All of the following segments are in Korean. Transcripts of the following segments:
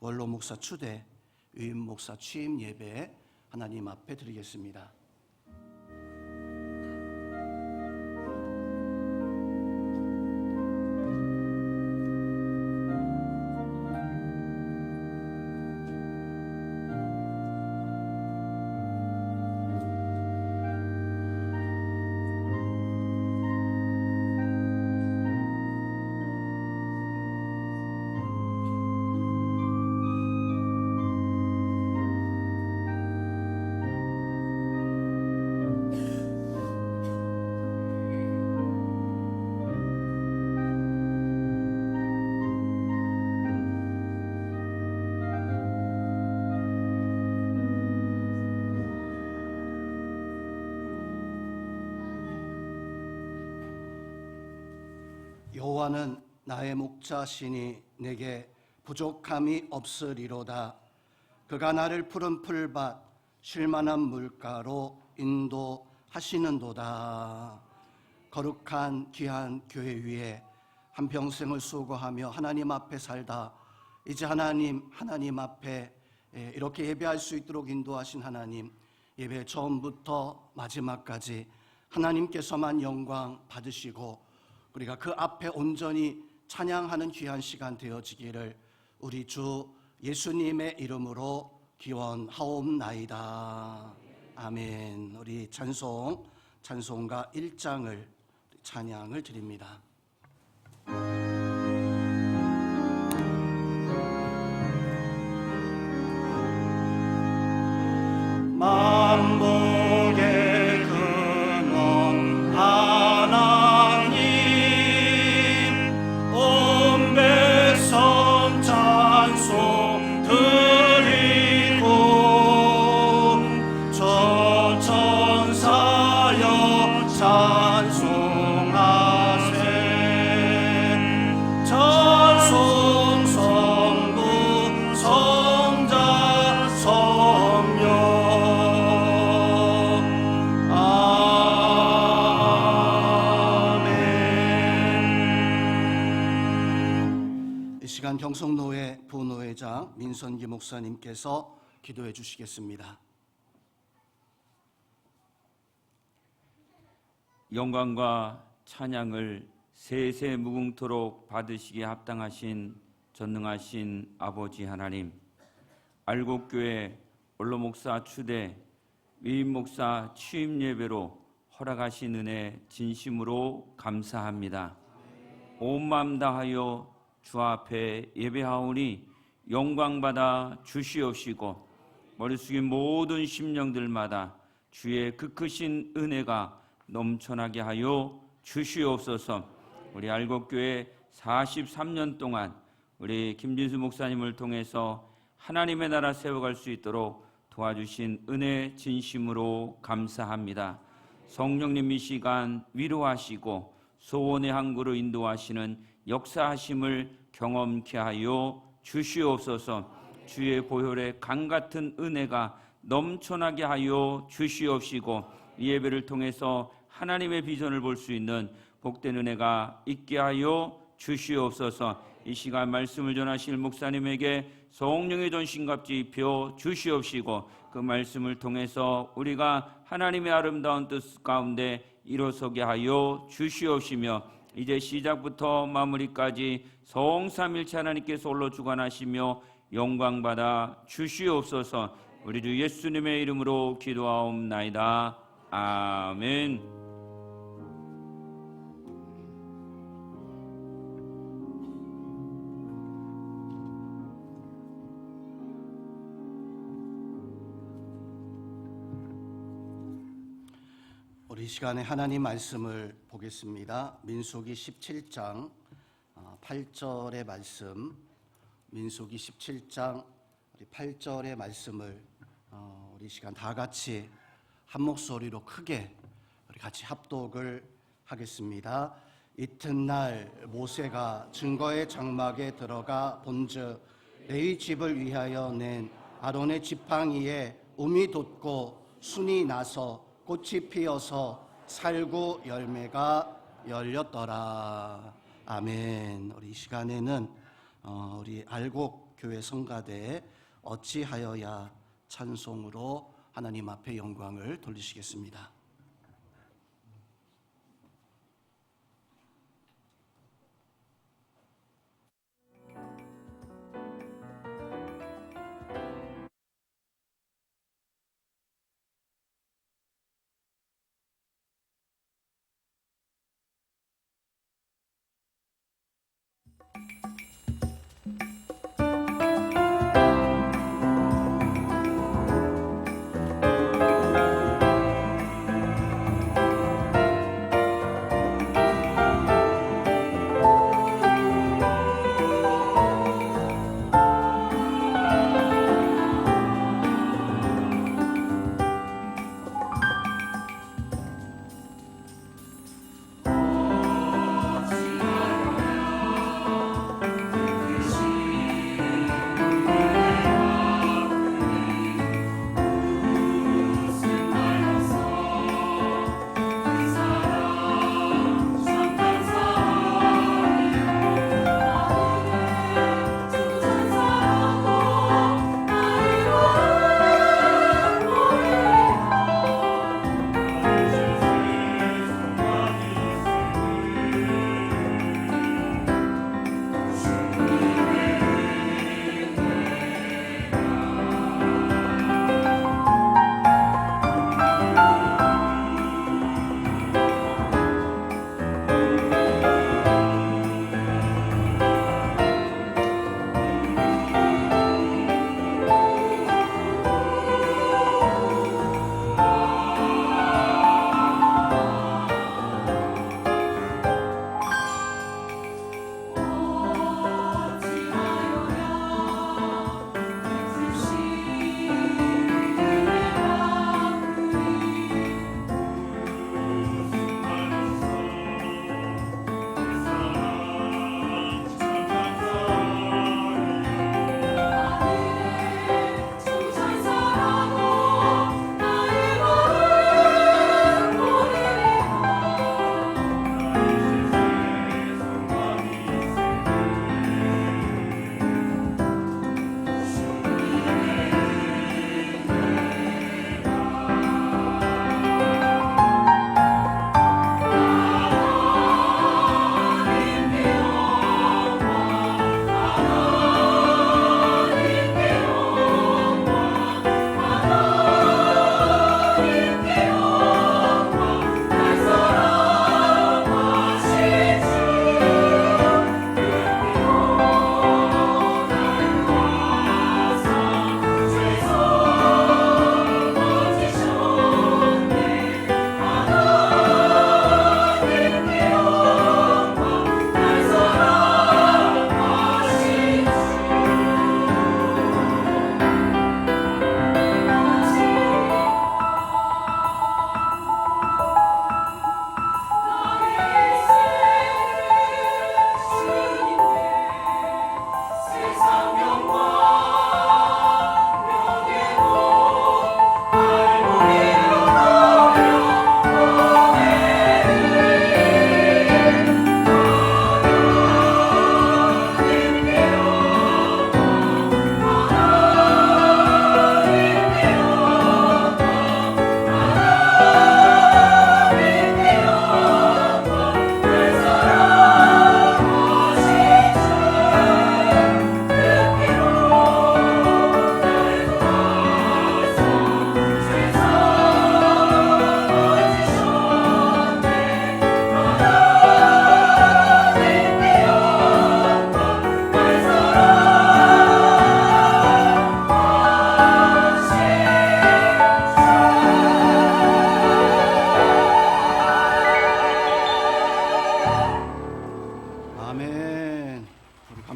원로 목사 추대, 위임 목사 취임 예배 하나님 앞에 드리겠습니다. 여호와는 나의 목자시니 내게 부족함이 없으리로다. 그가 나를 푸른 풀밭 쉴만한 물가로 인도하시는도다. 거룩한 귀한 교회 위에 한평생을 수고하며 하나님 앞에 살다 이제 하나님 앞에 이렇게 예배할 수 있도록 인도하신 하나님, 예배 처음부터 마지막까지 하나님께서만 영광 받으시고 우리가 그 앞에 온전히 찬양하는 귀한 시간 되어지기를 우리 주 예수님의 이름으로 기원하옵나이다. 아멘. 우리 찬송가 1장을 찬양을 드립니다. 만복의 근원 하나님, 온 백성 찬송 드리고 저 천사여 찬송하세. 찬송 성부 성자 성령. 시간 경성노회 부노회장 민선기 목사님께서 기도해 주시겠습니다. 영광과 찬양을 세세 무궁토록 받으시기에 합당하신 전능하신 아버지 하나님, 알곡교회 원로 목사 추대, 위임 목사 취임 예배로 허락하신 은혜 진심으로 감사합니다. 온 마음 다하여 주 앞에 예배하오니 영광받아 주시옵시고 머리 숙인 모든 심령들마다 주의 그 크신 은혜가 넘쳐나게 하여 주시옵소서. 우리 알곡교회 43년 동안 우리 김진수 목사님을 통해서 하나님의 나라 세워갈 수 있도록 도와주신 은혜 진심으로 감사합니다. 성령님 이 시간 위로하시고 소원의 항구로 인도하시는 역사하심을 경험케 하여 주시옵소서. 주의 보혈의 강 같은 은혜가 넘쳐나게 하여 주시옵시고 이 예배를 통해서 하나님의 비전을 볼 수 있는 복된 은혜가 있게 하여 주시옵소서. 이 시간 말씀을 전하실 목사님에게 성령의 전신갑주 입혀 주시옵시고 그 말씀을 통해서 우리가 하나님의 아름다운 뜻 가운데 일어서게 하여 주시옵시며 이제 시작부터 마무리까지 성삼일체 하나님께서 홀로 주관하시며 영광받아 주시옵소서. 우리 주 예수님의 이름으로 기도하옵나이다. 아멘. 우리 시간에 하나님 말씀을 보겠습니다. 민수기 17장 8절의 말씀, 민수기 17장 8절의 말씀을 우리 시간 다 같이 한 목소리로 크게 우리 같이 합독을 하겠습니다. 이튿날 모세가 증거의 장막에 들어가 본즉 레위 집을 위하여 낸 아론의 지팡이에 움이 돋고 순이 나서 꽃이 피어서 살구 열매가 열렸더라. 아멘. 우리 이 시간에는 우리 알곡 교회 성가대에 어찌하여야 찬송으로 하나님 앞에 영광을 돌리시겠습니다.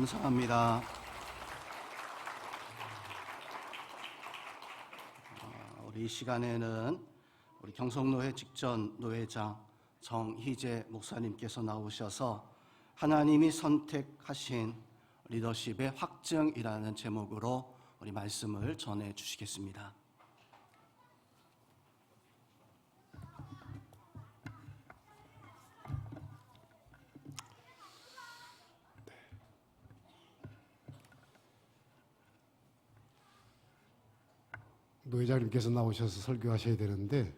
감사합니다. 우리 이 시간에는 우리 경성노회 직전 노회장 정희재 목사님께서 나오셔서 하나님이 선택하신 리더십의 확증이라는 제목으로 우리 말씀을 전해 주시겠습니다. 노회장님께서 나오셔서 설교하셔야 되는데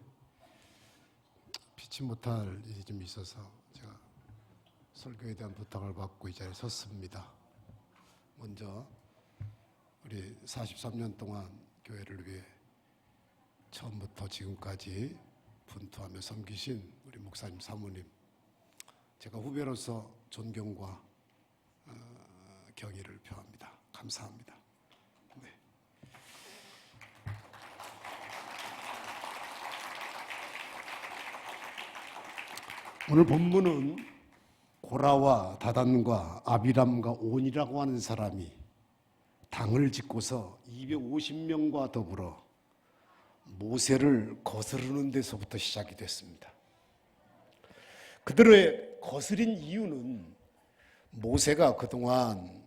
피치 못할 일이 좀 있어서 제가 설교에 대한 부탁을 받고 이 자리에 섰습니다. 먼저 우리 43년 동안 교회를 위해 처음부터 지금까지 분투하며 섬기신 우리 목사님 사모님, 제가 후배로서 존경과 경의를 표합니다. 감사합니다. 네. 오늘 본문은 고라와 다단과 아비람과 온이라고 하는 사람이 당을 짓고서 250명과 더불어 모세를 거스르는 데서부터 시작이 됐습니다. 그들의 거스린 이유는 모세가 그동안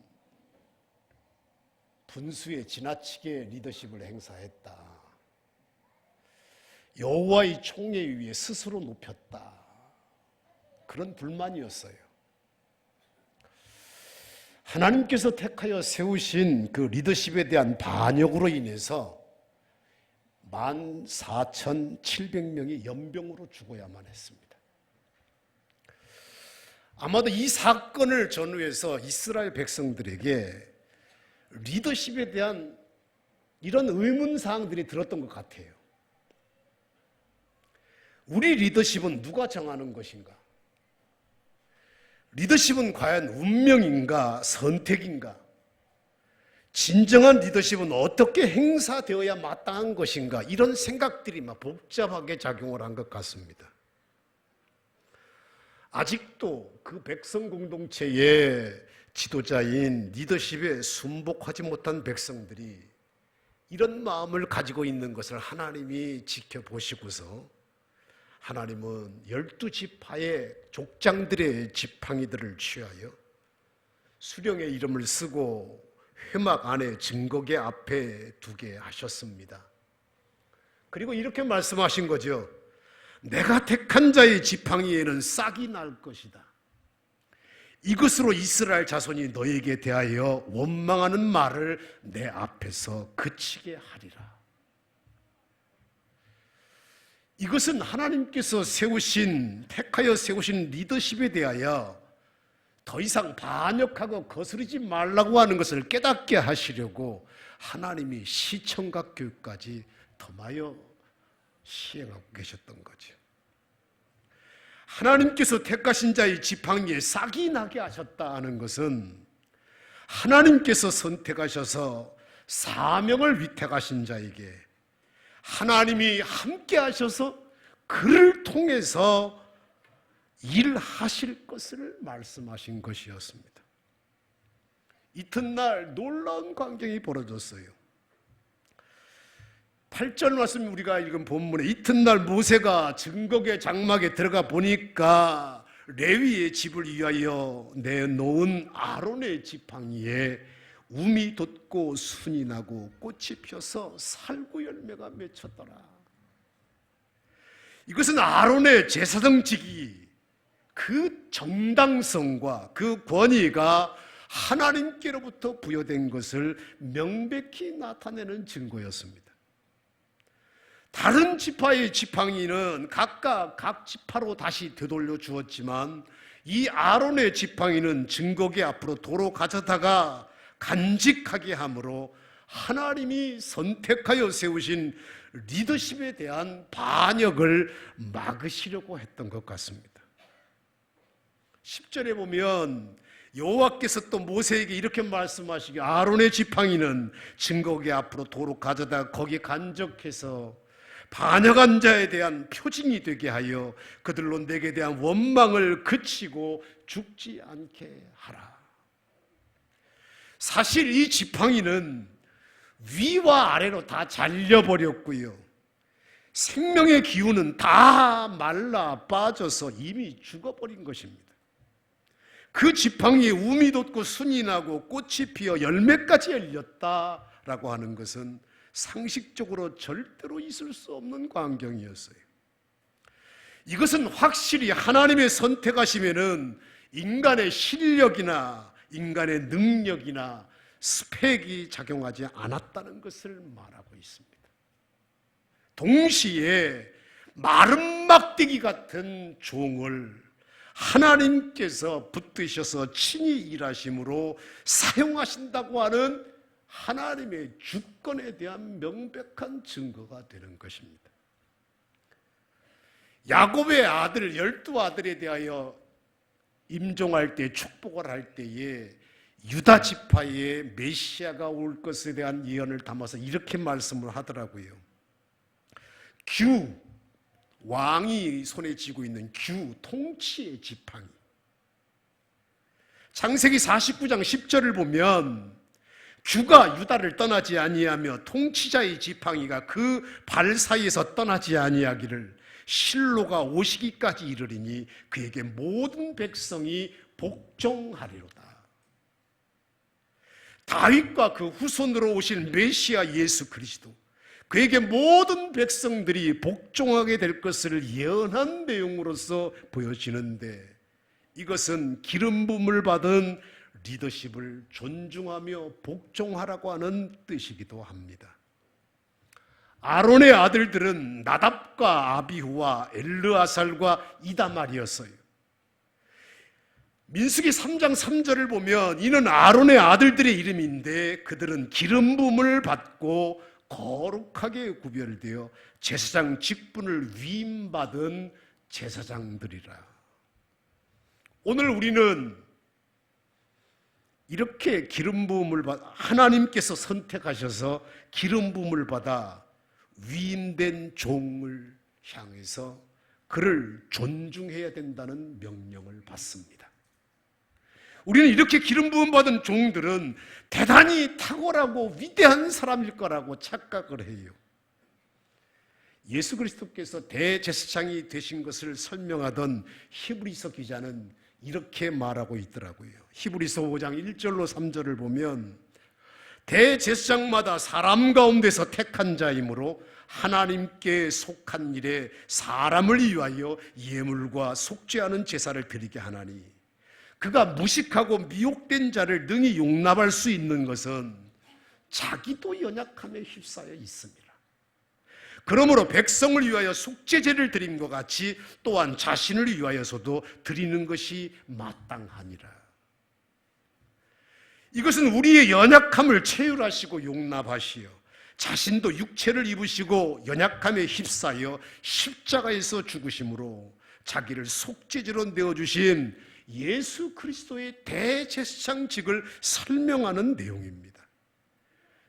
분수에 지나치게 리더십을 행사했다. 여호와의 총회 위에 스스로 높였다. 그런 불만이었어요. 하나님께서 택하여 세우신 그 리더십에 대한 반역으로 인해서 14,700명이 연병으로 죽어야만 했습니다. 아마도 이 사건을 전후해서 이스라엘 백성들에게 리더십에 대한 이런 의문사항들이 들었던 것 같아요. 우리 리더십은 누가 정하는 것인가? 리더십은 과연 운명인가? 선택인가? 진정한 리더십은 어떻게 행사되어야 마땅한 것인가? 이런 생각들이 막 복잡하게 작용을 한 것 같습니다. 아직도 그 백성 공동체의 지도자인 리더십에 순복하지 못한 백성들이 이런 마음을 가지고 있는 것을 하나님이 지켜보시고서 하나님은 12지파의 족장들의 지팡이들을 취하여 수령의 이름을 쓰고 회막 안에 증거계 앞에 두게 하셨습니다. 그리고 이렇게 말씀하신 거죠. 내가 택한 자의 지팡이에는 싹이 날 것이다. 이것으로 이스라엘 자손이 너에게 대하여 원망하는 말을 내 앞에서 그치게 하리라. 이것은 하나님께서 택하여 세우신 리더십에 대하여 더 이상 반역하고 거스르지 말라고 하는 것을 깨닫게 하시려고 하나님이 시청각 교육까지 더하여 시행하고 계셨던 거죠. 하나님께서 택하신 자의 지팡이에 싹이 나게 하셨다는 것은 하나님께서 선택하셔서 사명을 위택하신 자에게 하나님이 함께 하셔서 그를 통해서 일하실 것을 말씀하신 것이었습니다. 이튿날 놀라운 광경이 벌어졌어요. 8절 말씀 우리가 읽은 본문에 이튿날 모세가 증거계 장막에 들어가 보니까 레위의 집을 위하여 내놓은 아론의 지팡이에 움이 돋고 순이 나고 꽃이 펴서 살구 열매가 맺혔더라. 이것은 아론의 제사장직이 그 정당성과 그 권위가 하나님께로부터 부여된 것을 명백히 나타내는 증거였습니다. 다른 지파의 지팡이는 각각 각 지파로 다시 되돌려 주었지만 이 아론의 지팡이는 증거계 앞으로 도로 가져다가 간직하게 함으로 하나님이 선택하여 세우신 리더십에 대한 반역을 막으시려고 했던 것 같습니다. 10절에 보면 여호와께서 또 모세에게 이렇게 말씀하시기 아론의 지팡이는 증거계 앞으로 도로 가져다가 거기 간직해서 반역한 자에 대한 표징이 되게 하여 그들로 내게 대한 원망을 그치고 죽지 않게 하라. 사실 이 지팡이는 위와 아래로 다 잘려버렸고요. 생명의 기운은 다 말라 빠져서 이미 죽어버린 것입니다. 그 지팡이에 움이 돋고 순이 나고 꽃이 피어 열매까지 열렸다라고 하는 것은 상식적으로 절대로 있을 수 없는 광경이었어요. 이것은 확실히 하나님의 선택하시면은 인간의 실력이나 인간의 능력이나 스펙이 작용하지 않았다는 것을 말하고 있습니다. 동시에 마른 막대기 같은 종을 하나님께서 붙드셔서 친히 일하심으로 사용하신다고 하는 하나님의 주권에 대한 명백한 증거가 되는 것입니다. 야곱의 아들 12아들에 대하여 임종할 때 축복을 할 때에 유다 지파의 메시아가 올 것에 대한 예언을 담아서 이렇게 말씀을 하더라고요. 규, 왕이 손에 쥐고 있는 규, 통치의 지팡이. 창세기 49장 10절을 보면 규가 유다를 떠나지 아니하며 통치자의 지팡이가 그 발 사이에서 떠나지 아니하기를 실로가 오시기까지 이르리니 그에게 모든 백성이 복종하리로다. 다윗과 그 후손으로 오실 메시아 예수 그리스도, 그에게 모든 백성들이 복종하게 될 것을 예언한 내용으로서 보여지는데, 이것은 기름 부음을 받은 리더십을 존중하며 복종하라고 하는 뜻이기도 합니다. 아론의 아들들은 나답과 아비후와 엘르아살과 이다말이었어요. 민수기 3장 3절을 보면 이는 아론의 아들들의 이름인데 그들은 기름 부음을 받고 거룩하게 구별되어 제사장 직분을 위임받은 제사장들이라. 오늘 우리는 이렇게 기름 부음을 받아, 하나님께서 선택하셔서 기름 부음을 받아 위임된 종을 향해서 그를 존중해야 된다는 명령을 받습니다. 우리는 이렇게 기름 부음 받은 종들은 대단히 탁월하고 위대한 사람일 거라고 착각을 해요. 예수 그리스도께서 대제사장이 되신 것을 설명하던 히브리서 기자는 이렇게 말하고 있더라고요. 히브리서 5장 1절로 3절을 보면 대제사장마다 사람 가운데서 택한 자이므로 하나님께 속한 일에 사람을 위하여 예물과 속죄하는 제사를 드리게 하나니 그가 무식하고 미혹된 자를 능히 용납할 수 있는 것은 자기도 연약함에 휩싸여 있습니다. 그러므로 백성을 위하여 속죄제를 드린 것 같이 또한 자신을 위하여서도 드리는 것이 마땅하니라. 이것은 우리의 연약함을 체휼하시고 용납하시어 자신도 육체를 입으시고 연약함에 휩싸여 십자가에서 죽으심으로 자기를 속죄제로 내어주신 예수 그리스도의 대제사장직을 설명하는 내용입니다.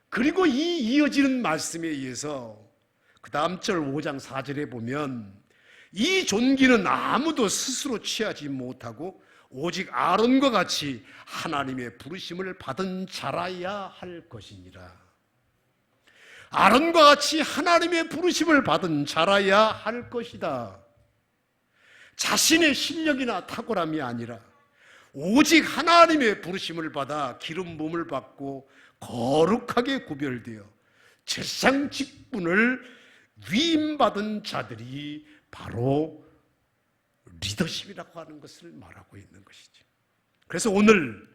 그리고 이 이어지는 말씀에 의해서 그 다음 절 5장 4절에 보면 이 존귀는 아무도 스스로 취하지 못하고 오직 아론과 같이 하나님의 부르심을 받은 자라야 할 것이니라. 아론과 같이 하나님의 부르심을 받은 자라야 할 것이다. 자신의 실력이나 탁월함이 아니라 오직 하나님의 부르심을 받아 기름 부음을 받고 거룩하게 구별되어 제사장 직분을 위임받은 자들이 바로 리더십이라고 하는 것을 말하고 있는 것이죠. 그래서 오늘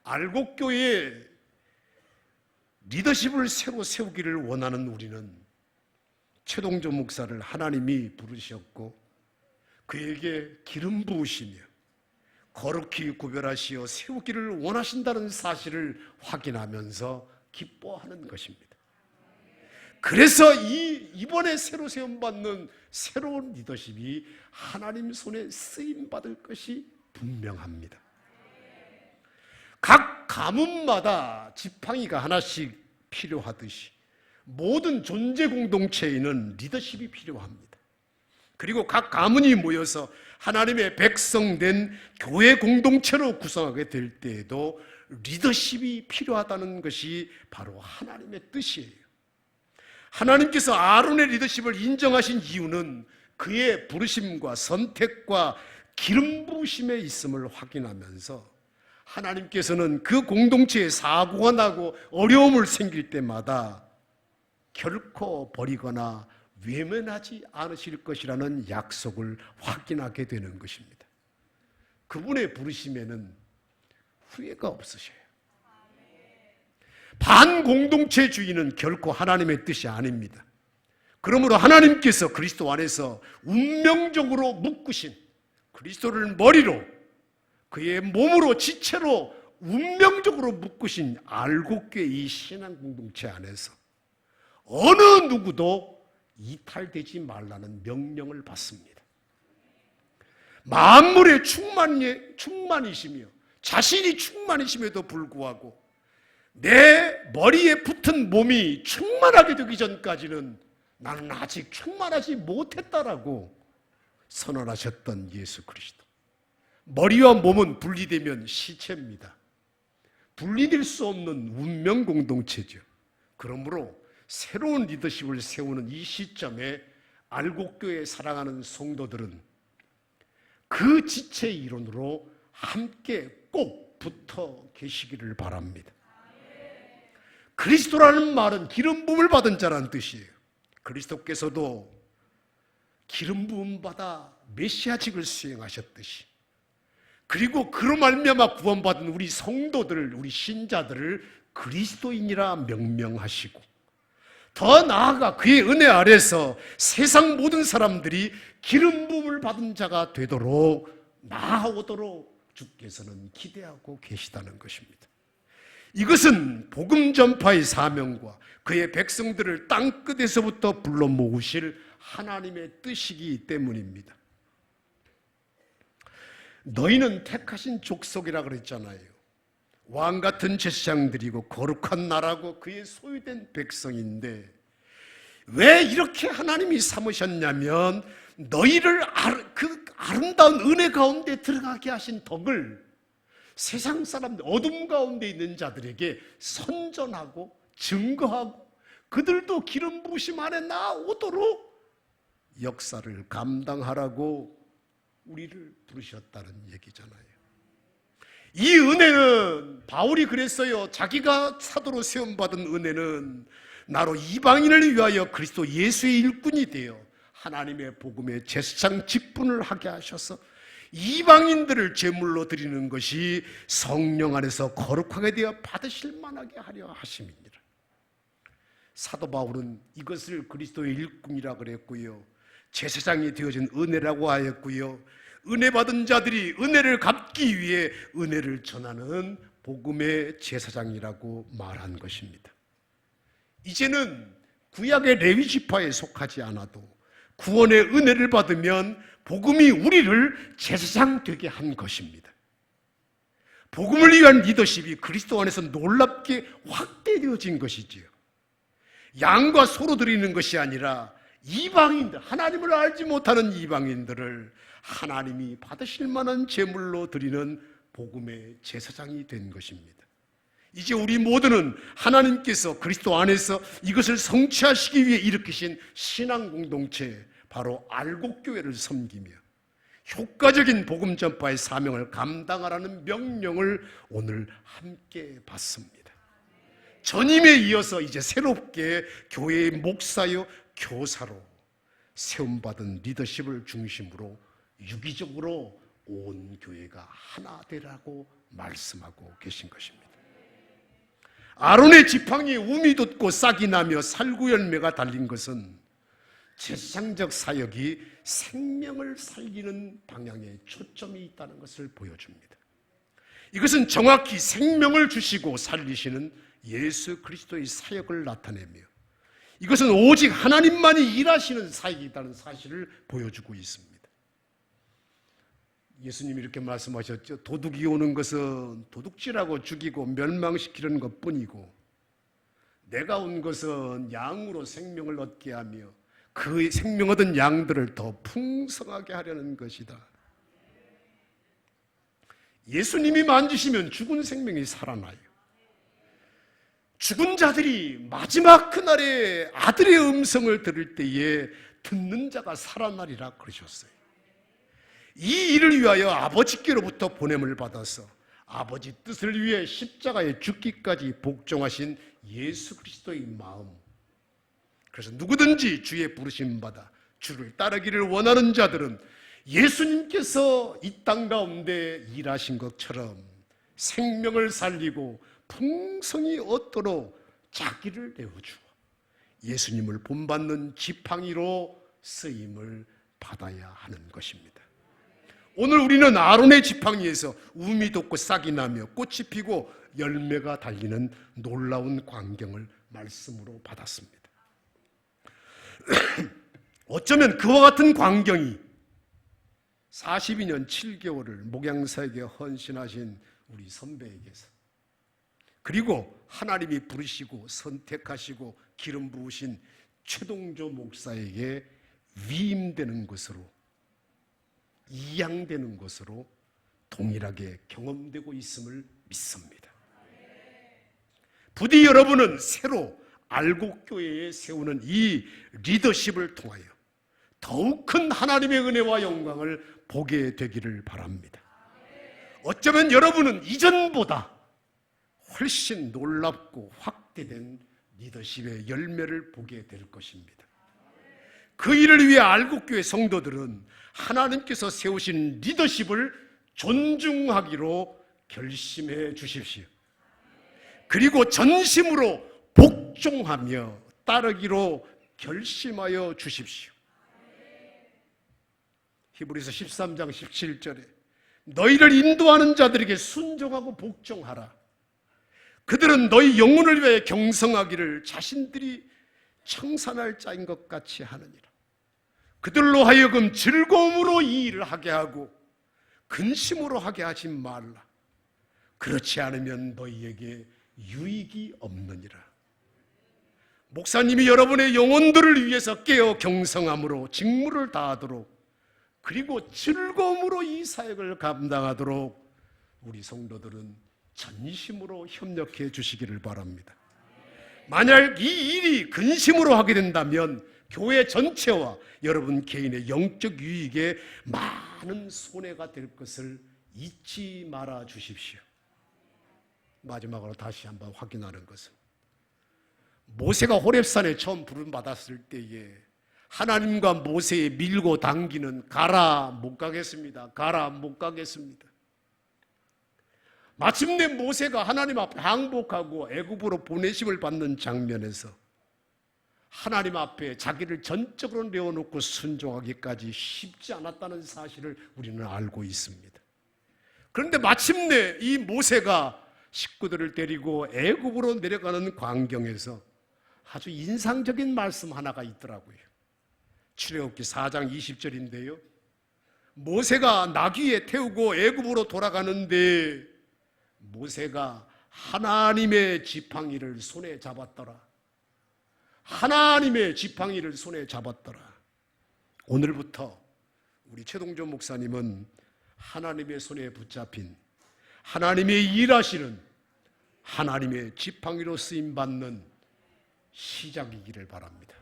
알곡교회의 리더십을 새로 세우기를 원하는 우리는 최동조 목사를 하나님이 부르셨고 그에게 기름 부으시며 거룩히 구별하시어 세우기를 원하신다는 사실을 확인하면서 기뻐하는 것입니다. 그래서 이번에 새로 세움받는 새로운 리더십이 하나님 손에 쓰임받을 것이 분명합니다. 각 가문마다 지팡이가 하나씩 필요하듯이 모든 존재 공동체에는 리더십이 필요합니다. 그리고 각 가문이 모여서 하나님의 백성된 교회 공동체로 구성하게 될 때에도 리더십이 필요하다는 것이 바로 하나님의 뜻이에요. 하나님께서 아론의 리더십을 인정하신 이유는 그의 부르심과 선택과 기름 부으심에 있음을 확인하면서 하나님께서는 그 공동체에 사고가 나고 어려움을 생길 때마다 결코 버리거나 외면하지 않으실 것이라는 약속을 확인하게 되는 것입니다. 그분의 부르심에는 후회가 없으셔요. 반공동체주의는 결코 하나님의 뜻이 아닙니다. 그러므로 하나님께서 그리스도 안에서 운명적으로 묶으신 그리스도를 머리로 그의 몸으로 지체로 운명적으로 묶으신 알곡교회 이 신앙 공동체 안에서 어느 누구도 이탈되지 말라는 명령을 받습니다. 만물의 충만이시며 자신이 충만이심에도 불구하고 내 머리에 붙은 몸이 충만하게 되기 전까지는 나는 아직 충만하지 못했다라고 선언하셨던 예수 그리스도. 머리와 몸은 분리되면 시체입니다. 분리될 수 없는 운명 공동체죠. 그러므로 새로운 리더십을 세우는 이 시점에 알곡교회 사랑하는 성도들은 그 지체 이론으로 함께 꼭 붙어 계시기를 바랍니다. 그리스도라는 말은 기름 부음을 받은 자라는 뜻이에요. 그리스도께서도 기름 부음 받아 메시아직을 수행하셨듯이, 그리고 그로 말미암아 구원받은 우리 성도들을, 우리 신자들을 그리스도인이라 명명하시고, 더 나아가 그의 은혜 아래서 세상 모든 사람들이 기름 부음을 받은 자가 되도록 나아오도록 주께서는 기대하고 계시다는 것입니다. 이것은 복음 전파의 사명과 그의 백성들을 땅끝에서부터 불러 모으실 하나님의 뜻이기 때문입니다. 너희는 택하신 족속이라 그랬잖아요. 왕 같은 제사장들이고 거룩한 나라고 그의 소유된 백성인데, 왜 이렇게 하나님이 삼으셨냐면 너희를 그 아름다운 은혜 가운데 들어가게 하신 덕을 세상 사람들, 어둠 가운데 있는 자들에게 선전하고 증거하고 그들도 기름 부으심 안에 나오도록 역사를 감당하라고 우리를 부르셨다는 얘기잖아요. 이 은혜는, 바울이 그랬어요. 자기가 사도로 세움받은 은혜는 나로 이방인을 위하여 그리스도 예수의 일꾼이 되어 하나님의 복음의 제사장 직분을 하게 하셔서 이방인들을 제물로 드리는 것이 성령 안에서 거룩하게 되어 받으실 만하게 하려 하심이니라. 사도 바울은 이것을 그리스도의 일꾼이라 그랬고요, 제사장이 되어진 은혜라고 하였고요, 은혜 받은 자들이 은혜를 갚기 위해 은혜를 전하는 복음의 제사장이라고 말한 것입니다. 이제는 구약의 레위 지파에 속하지 않아도 구원의 은혜를 받으면 복음이 우리를 제사장 되게 한 것입니다. 복음을 위한 리더십이 그리스도 안에서 놀랍게 확대되어진 것이지요. 양과 소로 드리는 것이 아니라 이방인들, 하나님을 알지 못하는 이방인들을 하나님이 받으실 만한 제물로 드리는 복음의 제사장이 된 것입니다. 이제 우리 모두는 하나님께서 그리스도 안에서 이것을 성취하시기 위해 일으키신 신앙 공동체, 바로 알곡교회를 섬기며 효과적인 복음 전파의 사명을 감당하라는 명령을 오늘 함께 받습니다. 전임에 이어서 이제 새롭게 교회의 목사요 교사로 세움받은 리더십을 중심으로 유기적으로 온 교회가 하나 되라고 말씀하고 계신 것입니다. 아론의 지팡이에 움이 돋고 싹이 나며 살구 열매가 달린 것은 제사장적 사역이 생명을 살리는 방향에 초점이 있다는 것을 보여줍니다. 이것은 정확히 생명을 주시고 살리시는 예수 그리스도의 사역을 나타내며, 이것은 오직 하나님만이 일하시는 사역이라는 사실을 보여주고 있습니다. 예수님이 이렇게 말씀하셨죠. 도둑이 오는 것은 도둑질하고 죽이고 멸망시키는 것뿐이고, 내가 온 것은 양으로 생명을 얻게 하며 그 생명 얻은 양들을 더 풍성하게 하려는 것이다. 예수님이 만지시면 죽은 생명이 살아나요. 죽은 자들이 마지막 그날에 아들의 음성을 들을 때에 듣는 자가 살아나리라 그러셨어요. 이 일을 위하여 아버지께로부터 보냄을 받아서 아버지 뜻을 위해 십자가에 죽기까지 복종하신 예수 그리스도의 마음, 그래서 누구든지 주의 부르심 받아 주를 따르기를 원하는 자들은 예수님께서 이 땅 가운데 일하신 것처럼 생명을 살리고 풍성히 얻도록 자기를 내어주어 예수님을 본받는 지팡이로 쓰임을 받아야 하는 것입니다. 오늘 우리는 아론의 지팡이에서 우미 돋고 싹이 나며 꽃이 피고 열매가 달리는 놀라운 광경을 말씀으로 받았습니다. 어쩌면 그와 같은 광경이 42년 7개월을 목양사에게 헌신하신 우리 선배에게서, 그리고 하나님이 부르시고 선택하시고 기름 부으신 최동조 목사에게 위임되는 것으로, 이양되는 것으로 동일하게 경험되고 있음을 믿습니다. 부디 여러분은 새로 알곡교회에 세우는 이 리더십을 통하여 더욱 큰 하나님의 은혜와 영광을 보게 되기를 바랍니다. 어쩌면 여러분은 이전보다 훨씬 놀랍고 확대된 리더십의 열매를 보게 될 것입니다. 그 일을 위해 알곡교회 성도들은 하나님께서 세우신 리더십을 존중하기로 결심해 주십시오. 그리고 전심으로 복종하며 따르기로 결심하여 주십시오. 히브리서 13장 17절에 너희를 인도하는 자들에게 순종하고 복종하라. 그들은 너희 영혼을 위해 경성하기를 자신들이 청산할 자인 것 같이 하느니라. 그들로 하여금 즐거움으로 이 일을 하게 하고 근심으로 하게 하지 말라. 그렇지 않으면 너희에게 유익이 없느니라. 목사님이 여러분의 영혼들을 위해서 깨어 경성함으로 직무를 다하도록, 그리고 즐거움으로 이 사역을 감당하도록 우리 성도들은 전심으로 협력해 주시기를 바랍니다. 만약 이 일이 근심으로 하게 된다면 교회 전체와 여러분 개인의 영적 유익에 많은 손해가 될 것을 잊지 말아 주십시오. 마지막으로 다시 한번 확인하는 것은, 모세가 호렙산에 처음 부름받았을 때에 하나님과 모세의 밀고 당기는 가라 못 가겠습니다. 가라 못 가겠습니다. 마침내 모세가 하나님 앞에 항복하고 애굽으로 보내심을 받는 장면에서 하나님 앞에 자기를 전적으로 내어놓고 순종하기까지 쉽지 않았다는 사실을 우리는 알고 있습니다. 그런데 마침내 이 모세가 식구들을 데리고 애굽으로 내려가는 광경에서 아주 인상적인 말씀 하나가 있더라고요. 출애굽기 4장 20절인데요. 모세가 나귀에 태우고 애굽으로 돌아가는데 모세가 하나님의 지팡이를 손에 잡았더라. 하나님의 지팡이를 손에 잡았더라. 오늘부터 우리 최동조 목사님은 하나님의 손에 붙잡힌, 하나님의 일하시는, 하나님의 지팡이로 쓰임받는 시작이기를 바랍니다.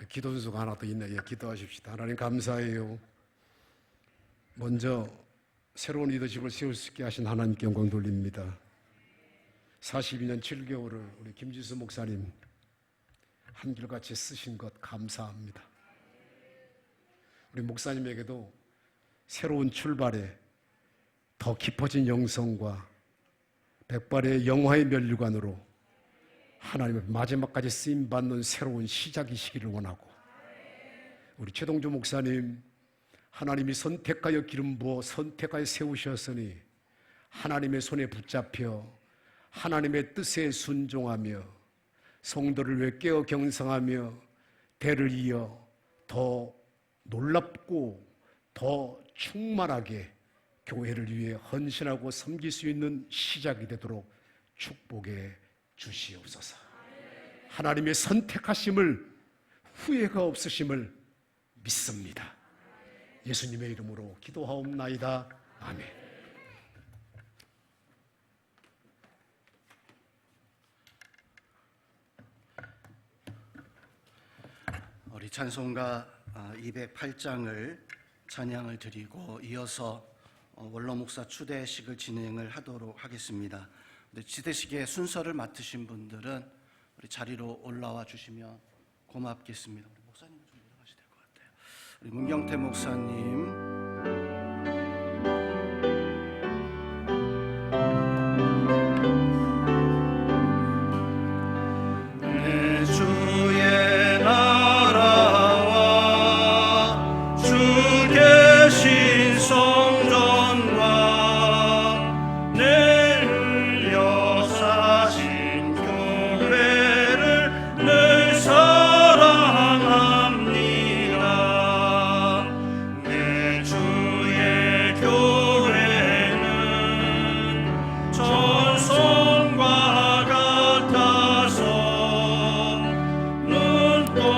기도 순서가 하나 더 있네. 예, 기도하십시다. 하나님 감사해요. 먼저 새로운 리더십을 세울 수 있게 하신 하나님께 영광 돌립니다. 42년 7개월을 우리 김지수 목사님 한결같이 쓰신 것 감사합니다. 우리 목사님에게도 새로운 출발에 더 깊어진 영성과 백발의 영화의 면류관으로 하나님의 마지막까지 쓰임받는 새로운 시작이시기를 원하고, 우리 최동조 목사님 하나님이 선택하여 기름 부어 선택하여 세우셨으니 하나님의 손에 붙잡혀 하나님의 뜻에 순종하며 성도를 위해 깨어 경성하며 대를 이어 더 놀랍고 더 충만하게 교회를 위해 헌신하고 섬길 수 있는 시작이 되도록 축복해 주시옵소서. 하나님의 선택하심을, 후회가 없으심을 믿습니다. 예수님의 이름으로 기도하옵나이다. 아멘. 우리 찬송가 208장을 찬양을 드리고 이어서 원로 목사 추대식을 진행을 하도록 하겠습니다. 지대식의 순서를 맡으신 분들은 우리 자리로 올라와 주시면 고맙겠습니다. 우리 목사님 좀 올라가셔야 될 것 같아요. 우리 문경태 목사님. 내 주의 나라와 주 계신 성전과 내 흘려 사신 교회를 늘 사랑합니다. 내 주의 교회는 전성과 같아서 눈동자같이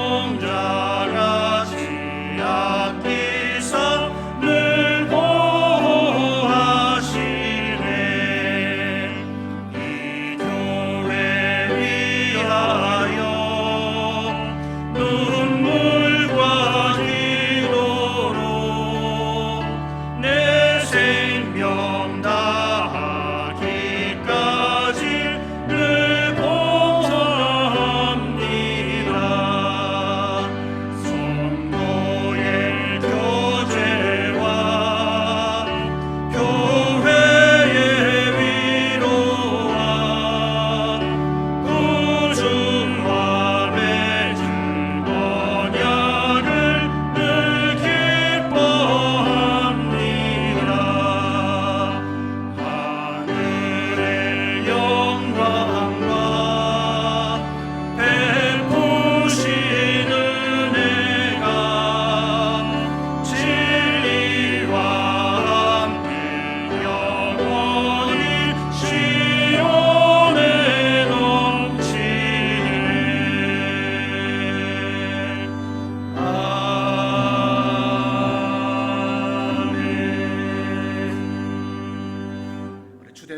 아끼사 늘 보호하시네. 이 교회 위하여 눈물과 기도로 내 생명 다하기까지 늘 봉사합니다. 성도의 교제와 교회의 위로와 꾸준함의 증언약을 늘 기뻐합니다. 하늘의 영광과 베푸시는 은혜가 진리와 함께 영원히 시온에 넘치네. 아멘. 우리 주대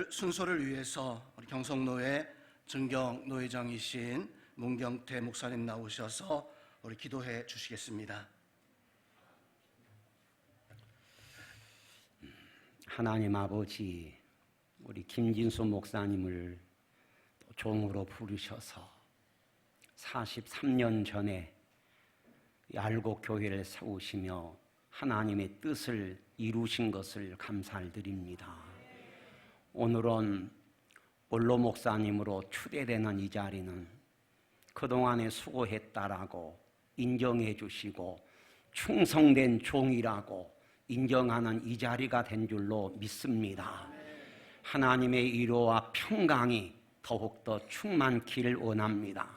순서를 위해서 우리 경성노회 증경 노회장이신 문경태 목사님 나오셔서 우리 기도해 주시겠습니다. 하나님 아버지, 우리 김진수 목사님을 또 종으로 부르셔서 43년 전에 얄곡 교회를 세우시며 하나님의 뜻을 이루신 것을 감사를 드립니다. 오늘은 원로 목사님으로 추대되는 이 자리는 그동안에 수고했다라고 인정해 주시고 충성된 종이라고 인정하는 이 자리가 된 줄로 믿습니다. 하나님의 위로와 평강이 더욱더 충만기를 원합니다.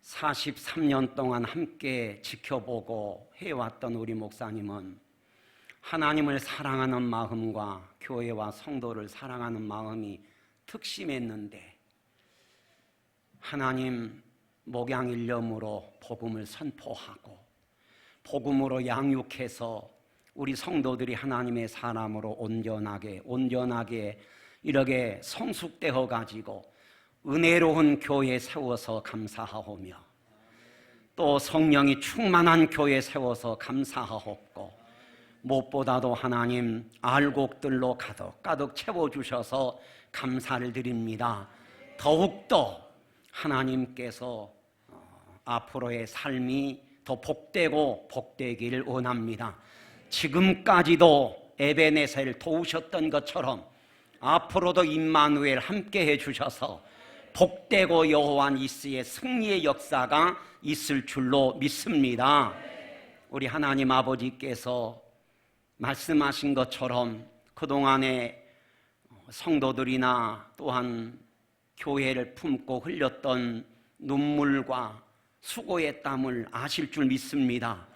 43년 동안 함께 지켜보고 해왔던 우리 목사님은 하나님을 사랑하는 마음과 교회와 성도를 사랑하는 마음이 특심했는데 하나님 목양일념으로 복음을 선포하고 복음으로 양육해서 우리 성도들이 하나님의 사람으로 온전하게 이렇게 성숙되어 가지고 은혜로운 교회 세워서 감사하오며 또 성령이 충만한 교회 세워서 감사하옵고 무엇보다도 하나님 알곡들로 가득 채워주셔서 감사를 드립니다. 더욱더 하나님께서 앞으로의 삶이 더 복되고 복되기를 원합니다. 지금까지도 에베네셀을 도우셨던 것처럼 앞으로도 임마누엘 함께 해주셔서 복되고 여호와 니스의 승리의 역사가 있을 줄로 믿습니다. 우리 하나님 아버지께서 말씀하신 것처럼 그동안에 성도들이나 또한 교회를 품고 흘렸던 눈물과 수고의 땀을 아실 줄 믿습니다.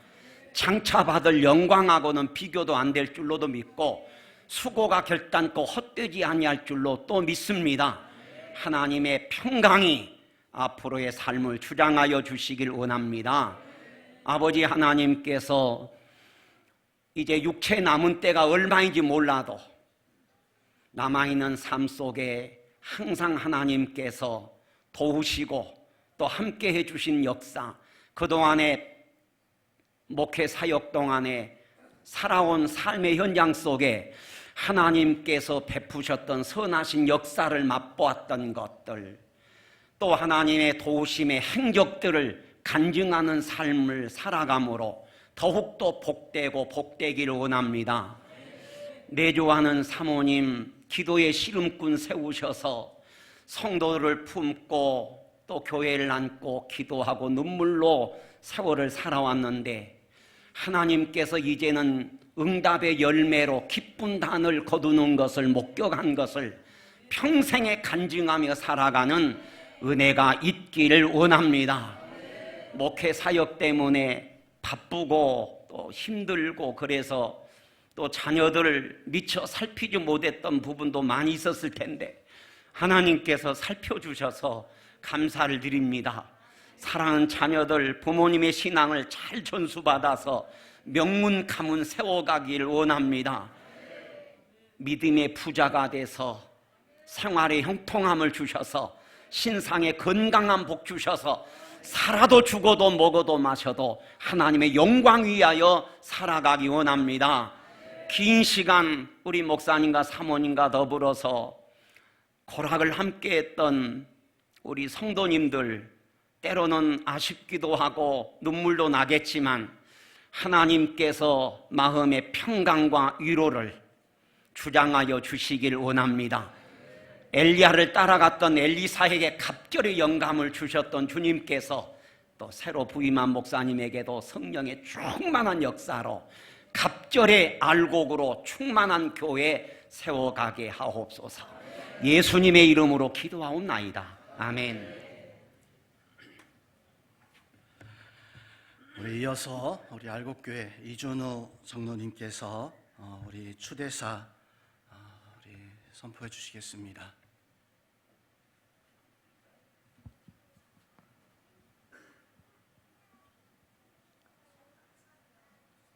장차 받을 영광하고는 비교도 안 될 줄로도 믿고 수고가 결단코 헛되지 아니할 줄로 또 믿습니다. 하나님의 평강이 앞으로의 삶을 주장하여 주시길 원합니다. 아버지 하나님께서 이제 육체 남은 때가 얼마인지 몰라도 남아있는 삶 속에 항상 하나님께서 도우시고 또 함께 해주신 역사, 그동안의 목회 사역 동안에 살아온 삶의 현장 속에 하나님께서 베푸셨던 선하신 역사를 맛보았던 것들, 또 하나님의 도우심의 행적들을 간증하는 삶을 살아감으로 더욱더 복되고 복되기를 원합니다. 내조하는 사모님 기도의 씨름꾼 세우셔서 성도를 품고 또 교회를 안고 기도하고 눈물로 세월을 살아왔는데 하나님께서 이제는 응답의 열매로 기쁜 단을 거두는 것을 목격한 것을 평생에 간증하며 살아가는 은혜가 있기를 원합니다. 목회 사역 때문에 바쁘고 또 힘들고 그래서 또 자녀들을 미처 살피지 못했던 부분도 많이 있었을 텐데 하나님께서 살펴주셔서 감사를 드립니다. 사랑하는 자녀들, 부모님의 신앙을 잘 전수받아서 명문 가문 세워가기를 원합니다. 믿음의 부자가 돼서 생활의 형통함을 주셔서 신상의 건강한 복 주셔서 살아도 죽어도 먹어도 마셔도 하나님의 영광 위하여 살아가기 원합니다. 긴 시간 우리 목사님과 사모님과 더불어서 고락을 함께했던 우리 성도님들 때로는 아쉽기도 하고 눈물도 나겠지만 하나님께서 마음의 평강과 위로를 주장하여 주시길 원합니다. 엘리야를 따라갔던 엘리사에게 갑절의 영감을 주셨던 주님께서 또 새로 부임한 목사님에게도 성령의 충만한 역사로 갑절의 알곡으로 충만한 교회 세워가게 하옵소서. 예수님의 이름으로 기도하옵나이다. 아멘. 우리 이어서 우리 알곡교회 이준우 장로님께서 우리 추대사 우리 선포해 주시겠습니다.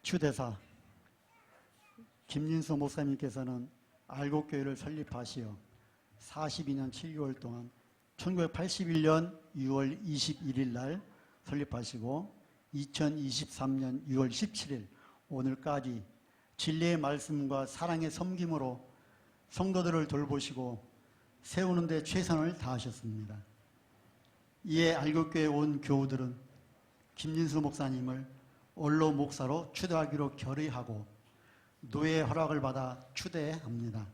추대사 김진수 목사님께서는 알곡교회를 설립하시어 42년 7개월 동안 1981년 6월 21일 날 설립하시고 2023년 6월 17일 오늘까지 진리의 말씀과 사랑의 섬김으로 성도들을 돌보시고 세우는 데 최선을 다하셨습니다. 이에 알곡교회에 온 교우들은 김진수 목사님을 원로 목사로 추대하기로 결의하고 노예 허락을 받아 추대합니다.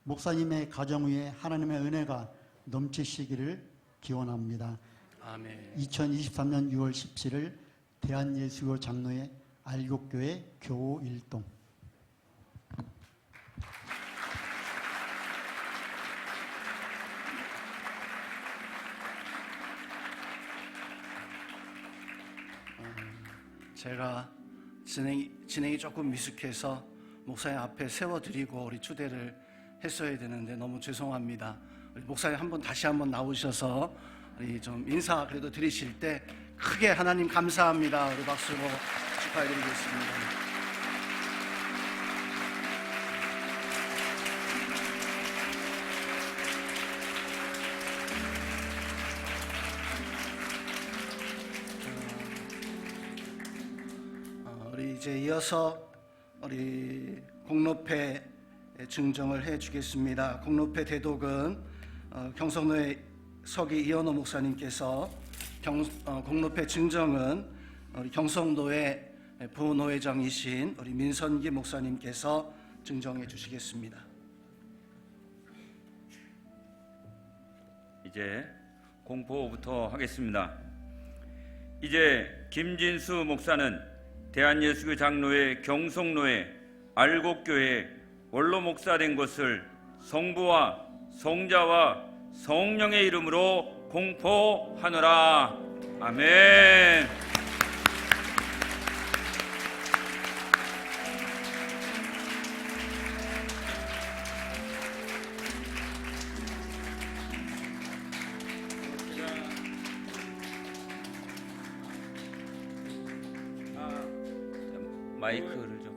목사님의 가정 위에 하나님의 은혜가 넘치시기를 기원합니다. 아멘. 2023년 6월 17일 대한예수교 장로회 알곡교회 교우 일동. 제가 진행이 조금 미숙해서 목사님 앞에 세워드리고 우리 추대를 했어야 되는데 너무 죄송합니다. 우리 목사님 다시 한번 나오셔서 우리 좀 인사 그래도 드리실 때 크게 하나님 감사합니다. 우리 박수로 축하해드리겠습니다. 우리 이제 이어서 우리 공로패 증정을 해주겠습니다. 공로패 대독은 경성로의 서기 이현호 목사님께서 공로패 증정은 우리 경성로의 부노회장이신 우리 민선기 목사님께서 증정해 주시겠습니다. 이제 공포부터 하겠습니다. 이제 김진수 목사는 대한예수교 장로회 경성로회 알곡교회 원로 목사 된 것을 성부와 성자와 성령의 이름으로 공포하노라. 아멘. 마이크를 좀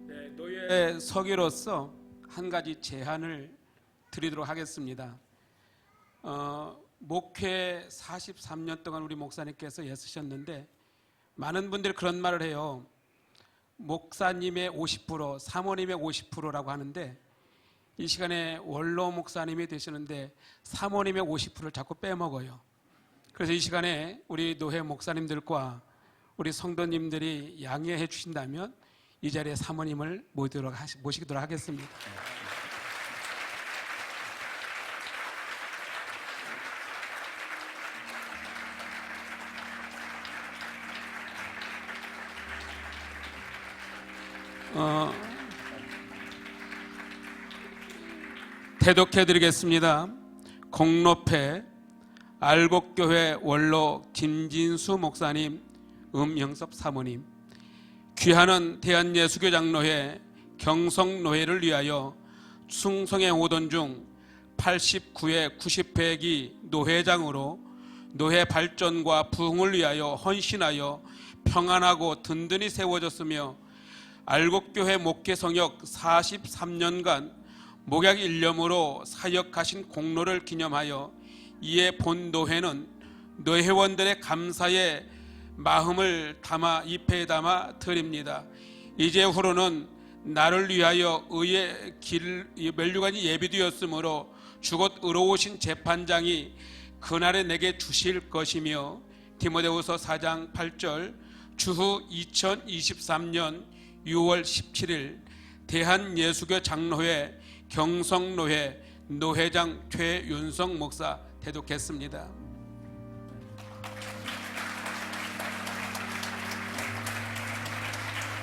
해주세요. 네, 노예 서기로서 한 가지 제안을 드리도록 하겠습니다. 목회 43년 동안 우리 목사님께서 애쓰셨는데 많은 분들이 그런 말을 해요. 목사님의 50%, 사모님의 50%라고 하는데 이 시간에 원로 목사님이 되시는데 사모님의 50%를 자꾸 빼먹어요. 그래서 이 시간에 우리 노회 목사님들과 우리 성도님들이 양해해 주신다면 이 자리에 사모님을 모시도록 하겠습니다. 대독해 드리겠습니다. 공로패 알곡교회 원로 김진수 목사님, 음영섭 사모님, 귀하는 대한예수교 장로회 경성노회를 위하여 충성에 오던 중 89회 90회기 노회장으로 노회 발전과 부흥을 위하여 헌신하여 평안하고 든든히 세워졌으며 알곡교회 목회 성역 43년간 목약 일념으로 사역하신 공로를 기념하여 이에 본 노회는 노회원들의 감사의 마음을 담아 잎에 담아 드립니다. 이제후로는 나를 위하여 의의 길 면류관이 예비되었으므로 주곧 의로우신 재판장이 그날에 내게 주실 것이며 디모데후서 4장 8절 주후 2023년 6월 17일 대한예수교 장로회 경성노회 노회장 최윤성 목사 대독했습니다.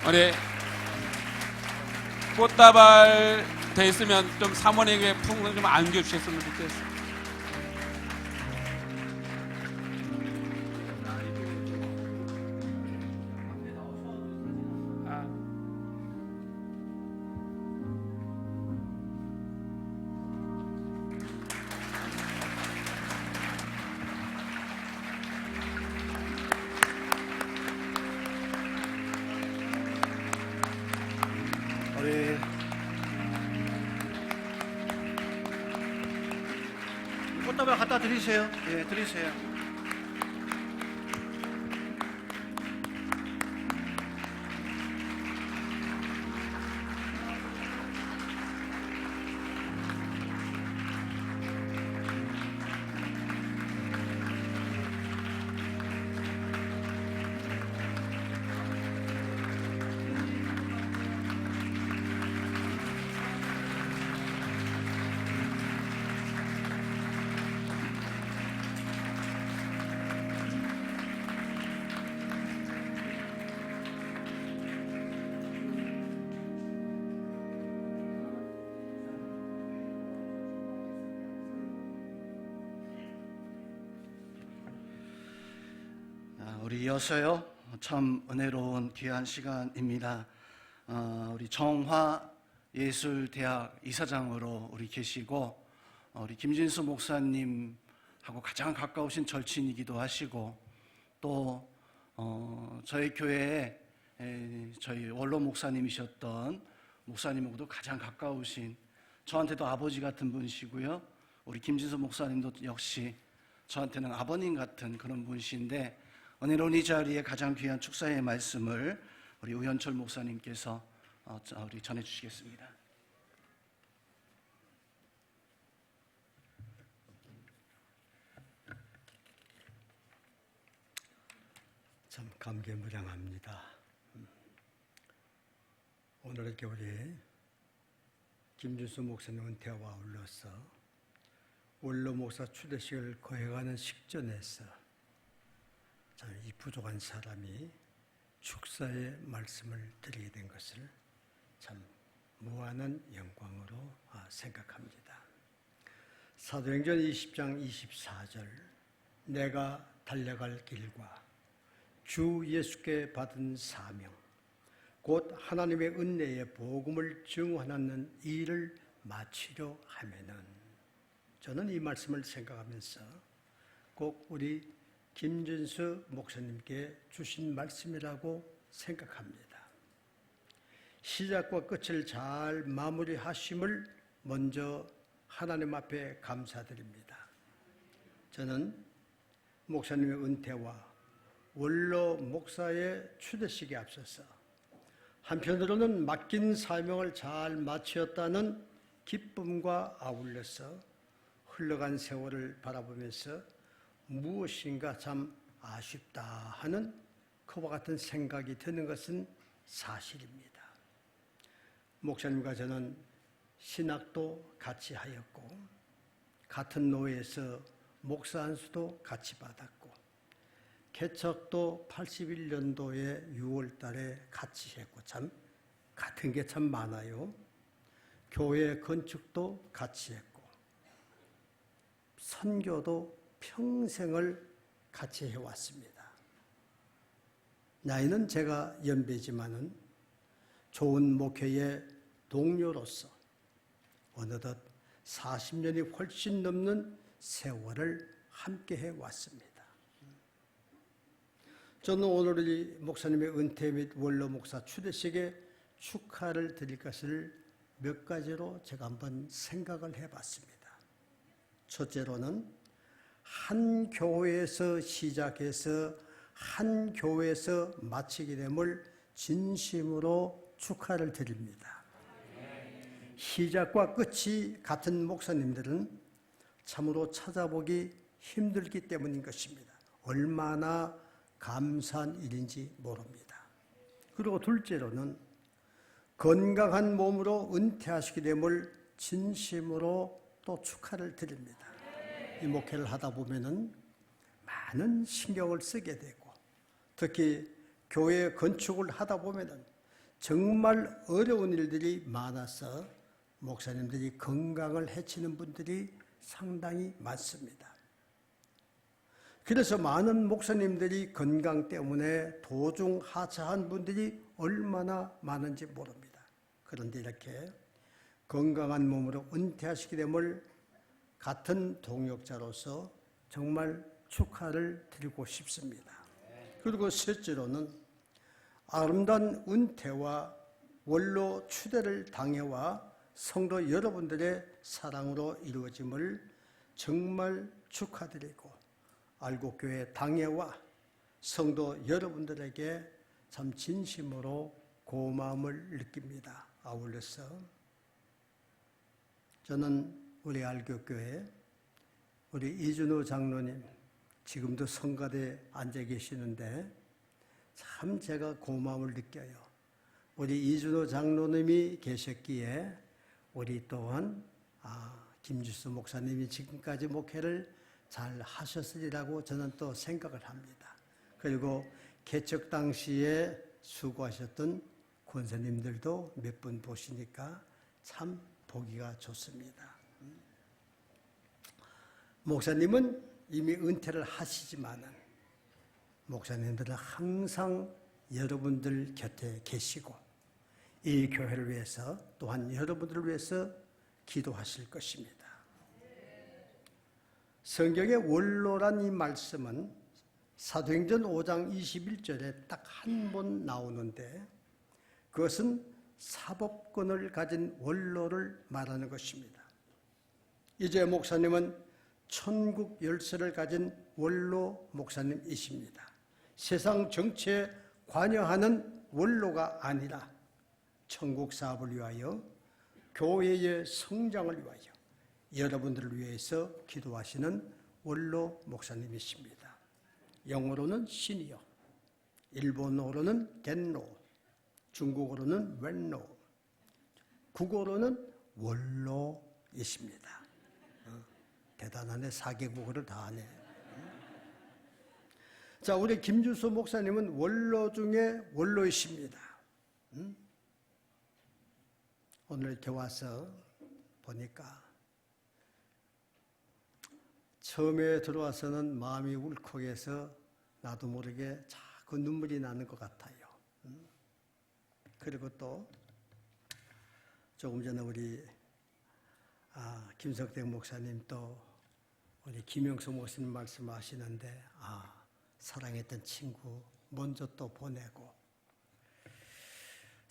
우리 꽃다발 돼 있으면 좀 사모님에게 풍선 좀 안겨주셨으면 좋겠습니다. 우리 꽃다발 갖다 드리세요. 예, 드리세요. 우리 이어서요, 참 은혜로운 귀한 시간입니다. 우리 정화 예술대학 이사장으로 우리 계시고 우리 김진수 목사님하고 가장 가까우신 절친이기도 하시고 또 저희 교회에 저희 원로 목사님이셨던 목사님하고도 가장 가까우신 저한테도 아버지 같은 분이시고요. 우리 김진수 목사님도 역시 저한테는 아버님 같은 그런 분이신데 은혜로운 이 자리에 가장 귀한 축사의 말씀을 우리 우현철 목사님께서 우리 전해주시겠습니다. 참 감개무량합니다. 오늘 이렇게 우리 김준수 목사님 은퇴와 아울러서 원로 목사 추대식을 거행하는 식전에서 참 이 부족한 사람이 축사의 말씀을 드리게 된 것을 참 무한한 영광으로 생각합니다. 사도행전 20장 24절 내가 달려갈 길과 주 예수께 받은 사명 곧 하나님의 은혜의 복음을 증언하는 일을 마치려 하면은 저는 이 말씀을 생각하면서 꼭 우리 김진수 목사님께 주신 말씀이라고 생각합니다. 시작과 끝을 잘 마무리하심을 먼저 하나님 앞에 감사드립니다. 저는 목사님의 은퇴와 원로 목사의 추대식에 앞서서 한편으로는 맡긴 사명을 잘 마치었다는 기쁨과 아울러서 흘러간 세월을 바라보면서 무엇인가 참 아쉽다 하는 그와 같은 생각이 드는 것은 사실입니다. 목사님과 저는 신학도 같이 하였고 같은 노회에서 목사 안수도 같이 받았고 개척도 81년도에 6월 달에 같이 했고 참 같은 게 참 많아요. 교회 건축도 같이 했고 선교도 평생을 같이 해왔습니다. 나이는 제가 연배지만은 좋은 목회의 동료로서 어느덧 40년이 훨씬 넘는 세월을 함께 해왔습니다. 저는 오늘 이 목사님의 은퇴 및 원로 목사 추대식에 축하를 드릴 것을 몇 가지로 제가 한번 생각을 해봤습니다. 첫째로는 한 교회에서 시작해서 한 교회에서 마치게 됨을 진심으로 축하를 드립니다. 시작과 끝이 같은 목사님들은 참으로 찾아보기 힘들기 때문인 것입니다. 얼마나 감사한 일인지 모릅니다. 그리고 둘째로는 건강한 몸으로 은퇴하시게 됨을 진심으로 또 축하를 드립니다. 이 목회를 하다 보면은 많은 신경을 쓰게 되고 특히 교회 건축을 하다 보면은 정말 어려운 일들이 많아서 목사님들이 건강을 해치는 분들이 상당히 많습니다. 그래서 많은 목사님들이 건강 때문에 도중 하차한 분들이 얼마나 많은지 모릅니다. 그런데 이렇게 건강한 몸으로 은퇴하시게 됨을 같은 동역자로서 정말 축하를 드리고 싶습니다. 그리고 셋째로는 아름다운 은퇴와 원로 추대를 당해와 성도 여러분들의 사랑으로 이루어짐을 정말 축하드리고 알곡교회 당회와 성도 여러분들에게 참 진심으로 고마움을 느낍니다. 아울러서 저는 우리 알곡교회 우리 이준호 장로님 지금도 성가대에 앉아 계시는데 참 제가 고마움을 느껴요. 우리 이준호 장로님이 계셨기에 우리 또한 김주수 목사님이 지금까지 목회를 잘 하셨으리라고 저는 또 생각을 합니다. 그리고 개척 당시에 수고하셨던 권사님들도 몇 분 보시니까 참 보기가 좋습니다. 목사님은 이미 은퇴를 하시지만은 목사님들은 항상 여러분들 곁에 계시고 이 교회를 위해서 또한 여러분들을 위해서 기도하실 것입니다. 성경의 원로란 이 말씀은 사도행전 5장 21절에 딱 한 번 나오는데 그것은 사법권을 가진 원로를 말하는 것입니다. 이제 목사님은 천국 열쇠를 가진 원로 목사님이십니다. 세상 정치에 관여하는 원로가 아니라 천국 사업을 위하여 교회의 성장을 위하여 여러분들을 위해서 기도하시는 원로 목사님이십니다. 영어로는 시니어, 일본어로는 겐로, 중국어로는 웬로, 국어로는 원로이십니다. 대단하네. 4개국어를 다 하네. 자, 우리 김주수 목사님은 원로 중에 원로이십니다. 오늘 이렇게 와서 보니까 처음에 들어와서는 마음이 울컥해서 나도 모르게 자꾸 눈물이 나는 것 같아요. 그리고 또 조금 전에 우리 김석택 목사님 또 우리 김영수 목사님 말씀하시는데 사랑했던 친구 먼저 또 보내고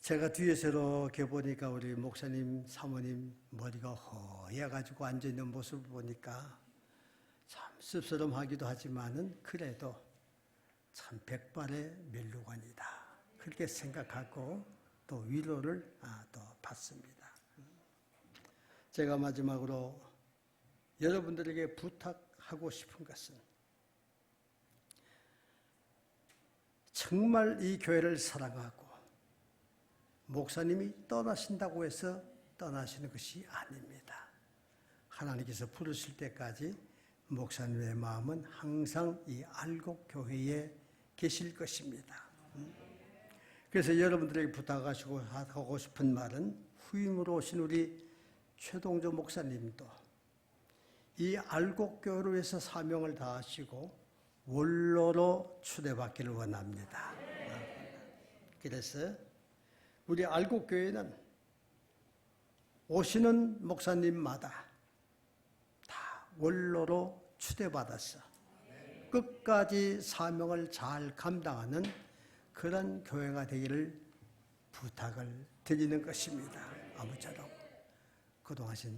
제가 뒤에서 이렇게 보니까 우리 목사님 사모님 머리가 허해가지고 앉아있는 모습을 보니까 참 씁쓸함하기도 하지만은 그래도 참 백발의 면류관이다 그렇게 생각하고 또 위로를 또 받습니다. 제가 마지막으로 여러분들에게 부탁하고 싶은 것은 정말 이 교회를 사랑하고 목사님이 떠나신다고 해서 떠나시는 것이 아닙니다. 하나님께서 부르실 때까지 목사님의 마음은 항상 이 알곡교회에 계실 것입니다. 그래서 여러분들에게 부탁하고 싶은 말은 후임으로 오신 우리 최동조 목사님도 이 알곡교회로 해서 사명을 다하시고 원로로 추대받기를 원합니다. 그래서 우리 알곡교회는 오시는 목사님마다 다 원로로 추대받아서 끝까지 사명을 잘 감당하는 그런 교회가 되기를 부탁을 드리는 것입니다. 아무쪼록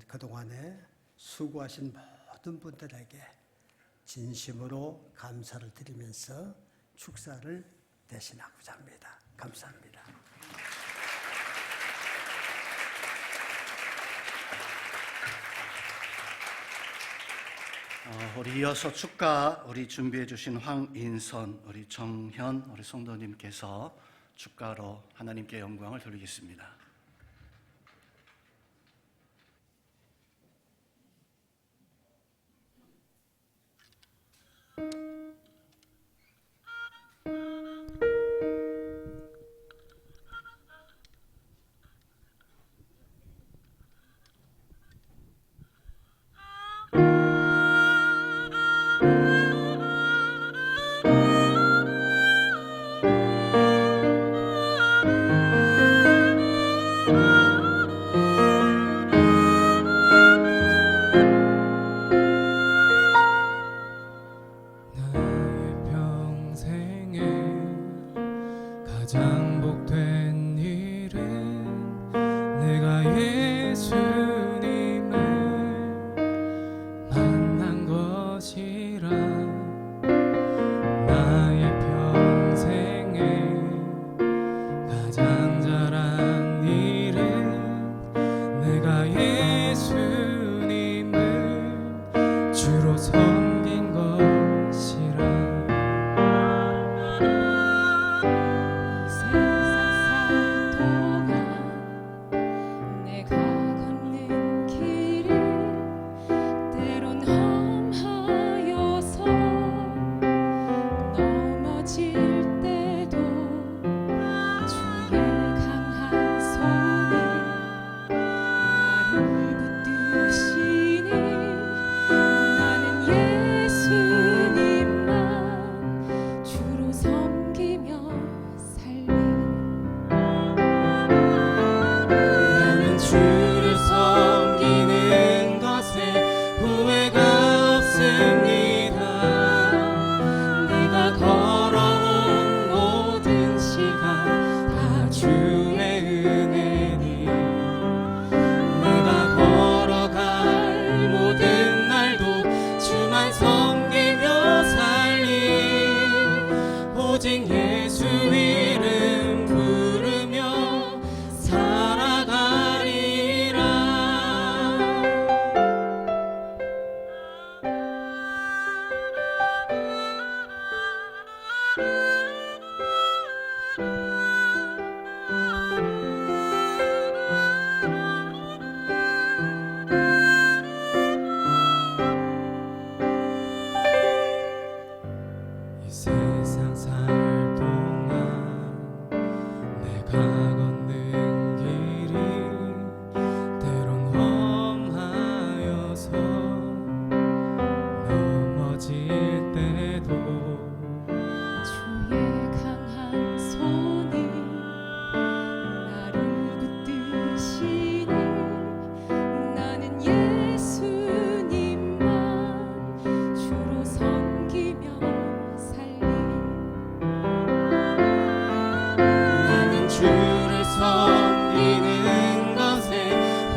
그동안에 수고하신 모든 분들에게 진심으로 감사를 드리면서 축사를 대신하고자 합니다. 감사합니다. 우리 이어서 축가 우리 준비해 주신 황인선, 우리 정현, 우리 성도님께서 축가로 하나님께 영광을 돌리겠습니다.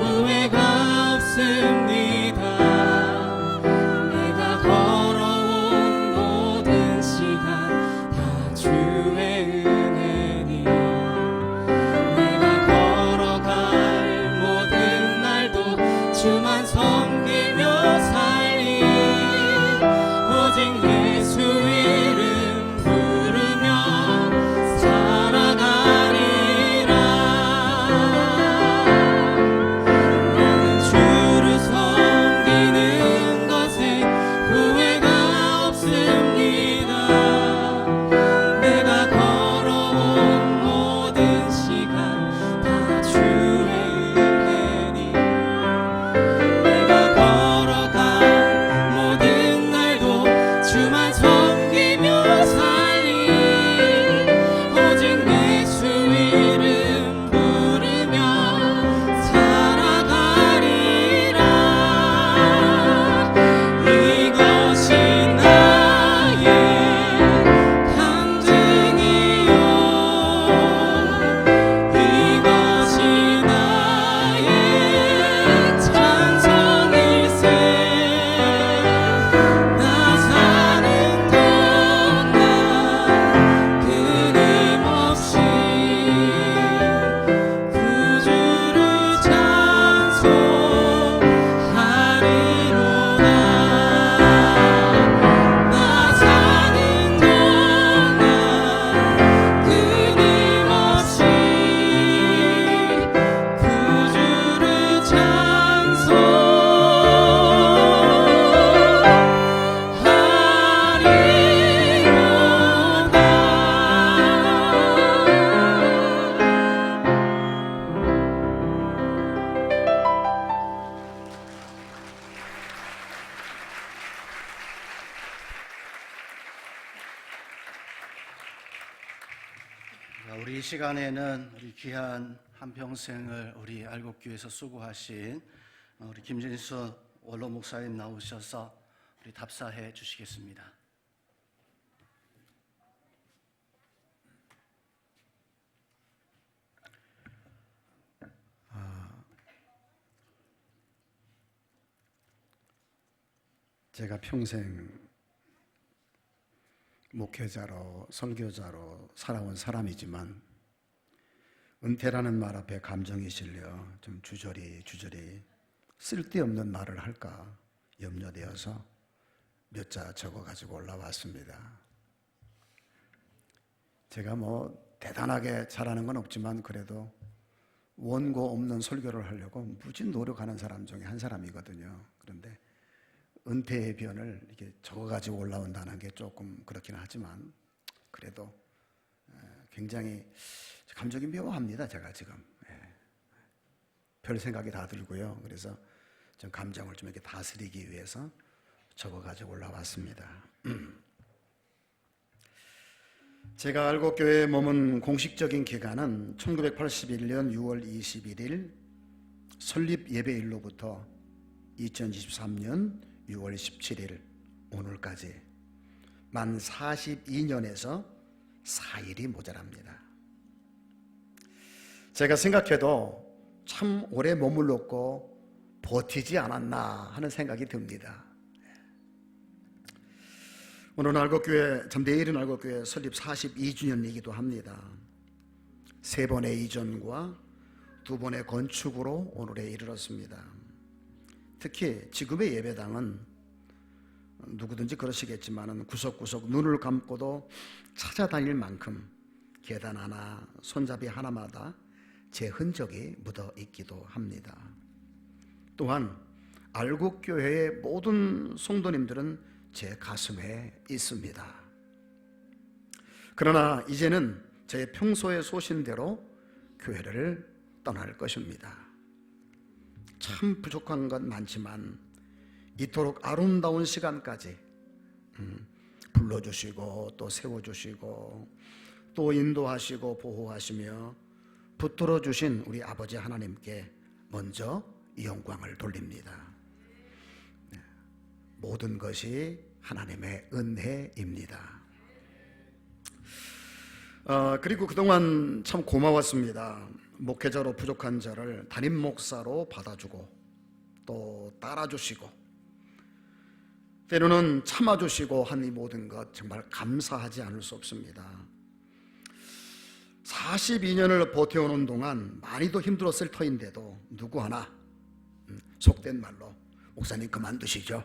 후회가 없습니다. 내가 걸어온 우리 이 시간에는 우리 귀한 한평생을 우리 알곡교회에서 수고하신 우리 김진수 원로 목사님 나오셔서 우리 답사해 주시겠습니다. 제가 평생 목회자로 설교자로 살아온 사람이지만 은퇴라는 말 앞에 감정이 실려 좀 주저리 쓸데없는 말을 할까 염려되어서 몇 자 적어가지고 올라왔습니다. 제가 뭐 대단하게 잘하는 건 없지만 그래도 원고 없는 설교를 하려고 무지 노력하는 사람 중에 한 사람이거든요. 그런데 은퇴의 변을 이렇게 적어가지고 올라온다는 게 조금 그렇긴 하지만 그래도 굉장히 감정이 묘합니다. 제가 지금 별 생각이 다 들고요. 그래서 좀 감정을 좀 이렇게 다스리기 위해서 적어가지고 올라왔습니다. 제가 알곡교회에 머문 공식적인 기간은 1981년 6월 21일 설립 예배일로부터 2023년 6월 17일 오늘까지 만 42년에서 4일이 모자랍니다. 제가 생각해도 참 오래 머물렀고 버티지 않았나 하는 생각이 듭니다. 오늘 알곡교회, 내일은 알곡교회 설립 42주년이기도 합니다. 3번의 이전과 2번의 건축으로 오늘에 이르렀습니다. 특히 지금의 예배당은 누구든지 그러시겠지만 구석구석 눈을 감고도 찾아다닐 만큼 계단 하나, 손잡이 하나마다 제 흔적이 묻어 있기도 합니다. 또한 알곡교회의 모든 성도님들은 제 가슴에 있습니다. 그러나 이제는 제 평소의 소신대로 교회를 떠날 것입니다. 참 부족한 건 많지만 이토록 아름다운 시간까지 불러주시고 또 세워주시고 또 인도하시고 보호하시며 붙들어 주신 우리 아버지 하나님께 먼저 이 영광을 돌립니다. 모든 것이 하나님의 은혜입니다. 그리고 그동안 참 고마웠습니다. 목회자로 부족한 저를 담임 목사로 받아주고 또 따라주시고 때로는 참아주시고 한 이 모든 것 정말 감사하지 않을 수 없습니다. 42년을 버텨오는 동안 많이도 힘들었을 터인데도 누구 하나 속된 말로 목사님 그만두시죠,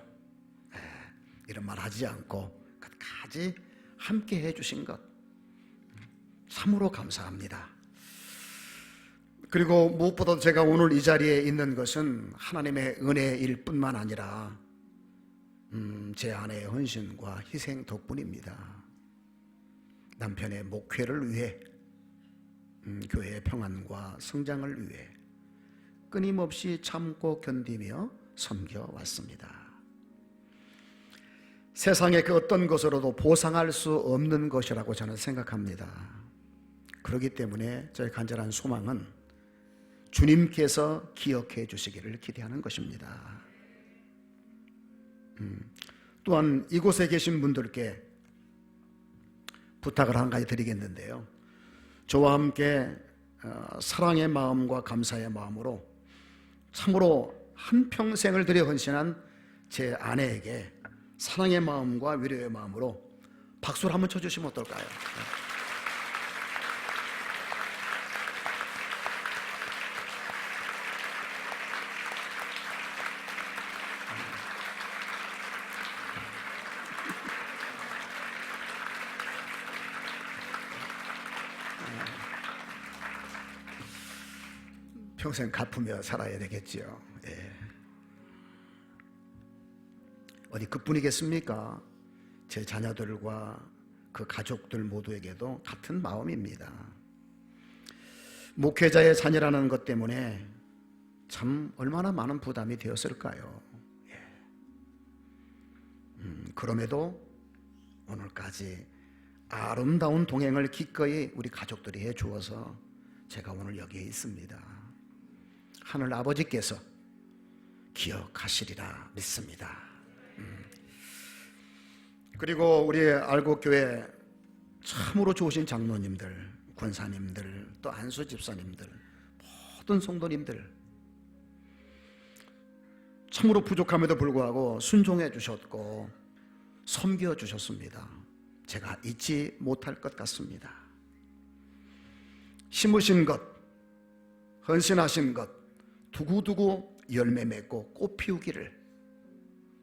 이런 말 하지 않고 끝까지 함께 해주신 것 참으로 감사합니다. 그리고 무엇보다도 제가 오늘 이 자리에 있는 것은 하나님의 은혜일 뿐만 아니라 제 아내의 헌신과 희생 덕분입니다. 남편의 목회를 위해, 교회의 평안과 성장을 위해 끊임없이 참고 견디며 섬겨왔습니다. 세상의 그 어떤 것으로도 보상할 수 없는 것이라고 저는 생각합니다. 그렇기 때문에 저의 간절한 소망은 주님께서 기억해 주시기를 기대하는 것입니다. 또한 이곳에 계신 분들께 부탁을 한 가지 드리겠는데요. 저와 함께 사랑의 마음과 감사의 마음으로 참으로 한평생을 들여 헌신한 제 아내에게 사랑의 마음과 위로의 마음으로 박수를 한번 쳐주시면 어떨까요? 평생 갚으며 살아야 되겠지요. 어디 그뿐이겠습니까? 제 자녀들과 그 가족들 모두에게도 같은 마음입니다. 목회자의 자녀라는 것 때문에 참 얼마나 많은 부담이 되었을까요? 그럼에도 오늘까지 아름다운 동행을 기꺼이 우리 가족들이 해 주어서 제가 오늘 여기에 있습니다. 하늘 아버지께서 기억하시리라 믿습니다. 그리고 우리 알곡교회 참으로 좋으신 장로님들, 권사님들, 또 안수 집사님들, 모든 성도님들 참으로 부족함에도 불구하고 순종해 주셨고 섬겨 주셨습니다. 제가 잊지 못할 것 같습니다. 심으신 것, 헌신하신 것 두고두고 열매 맺고 꽃 피우기를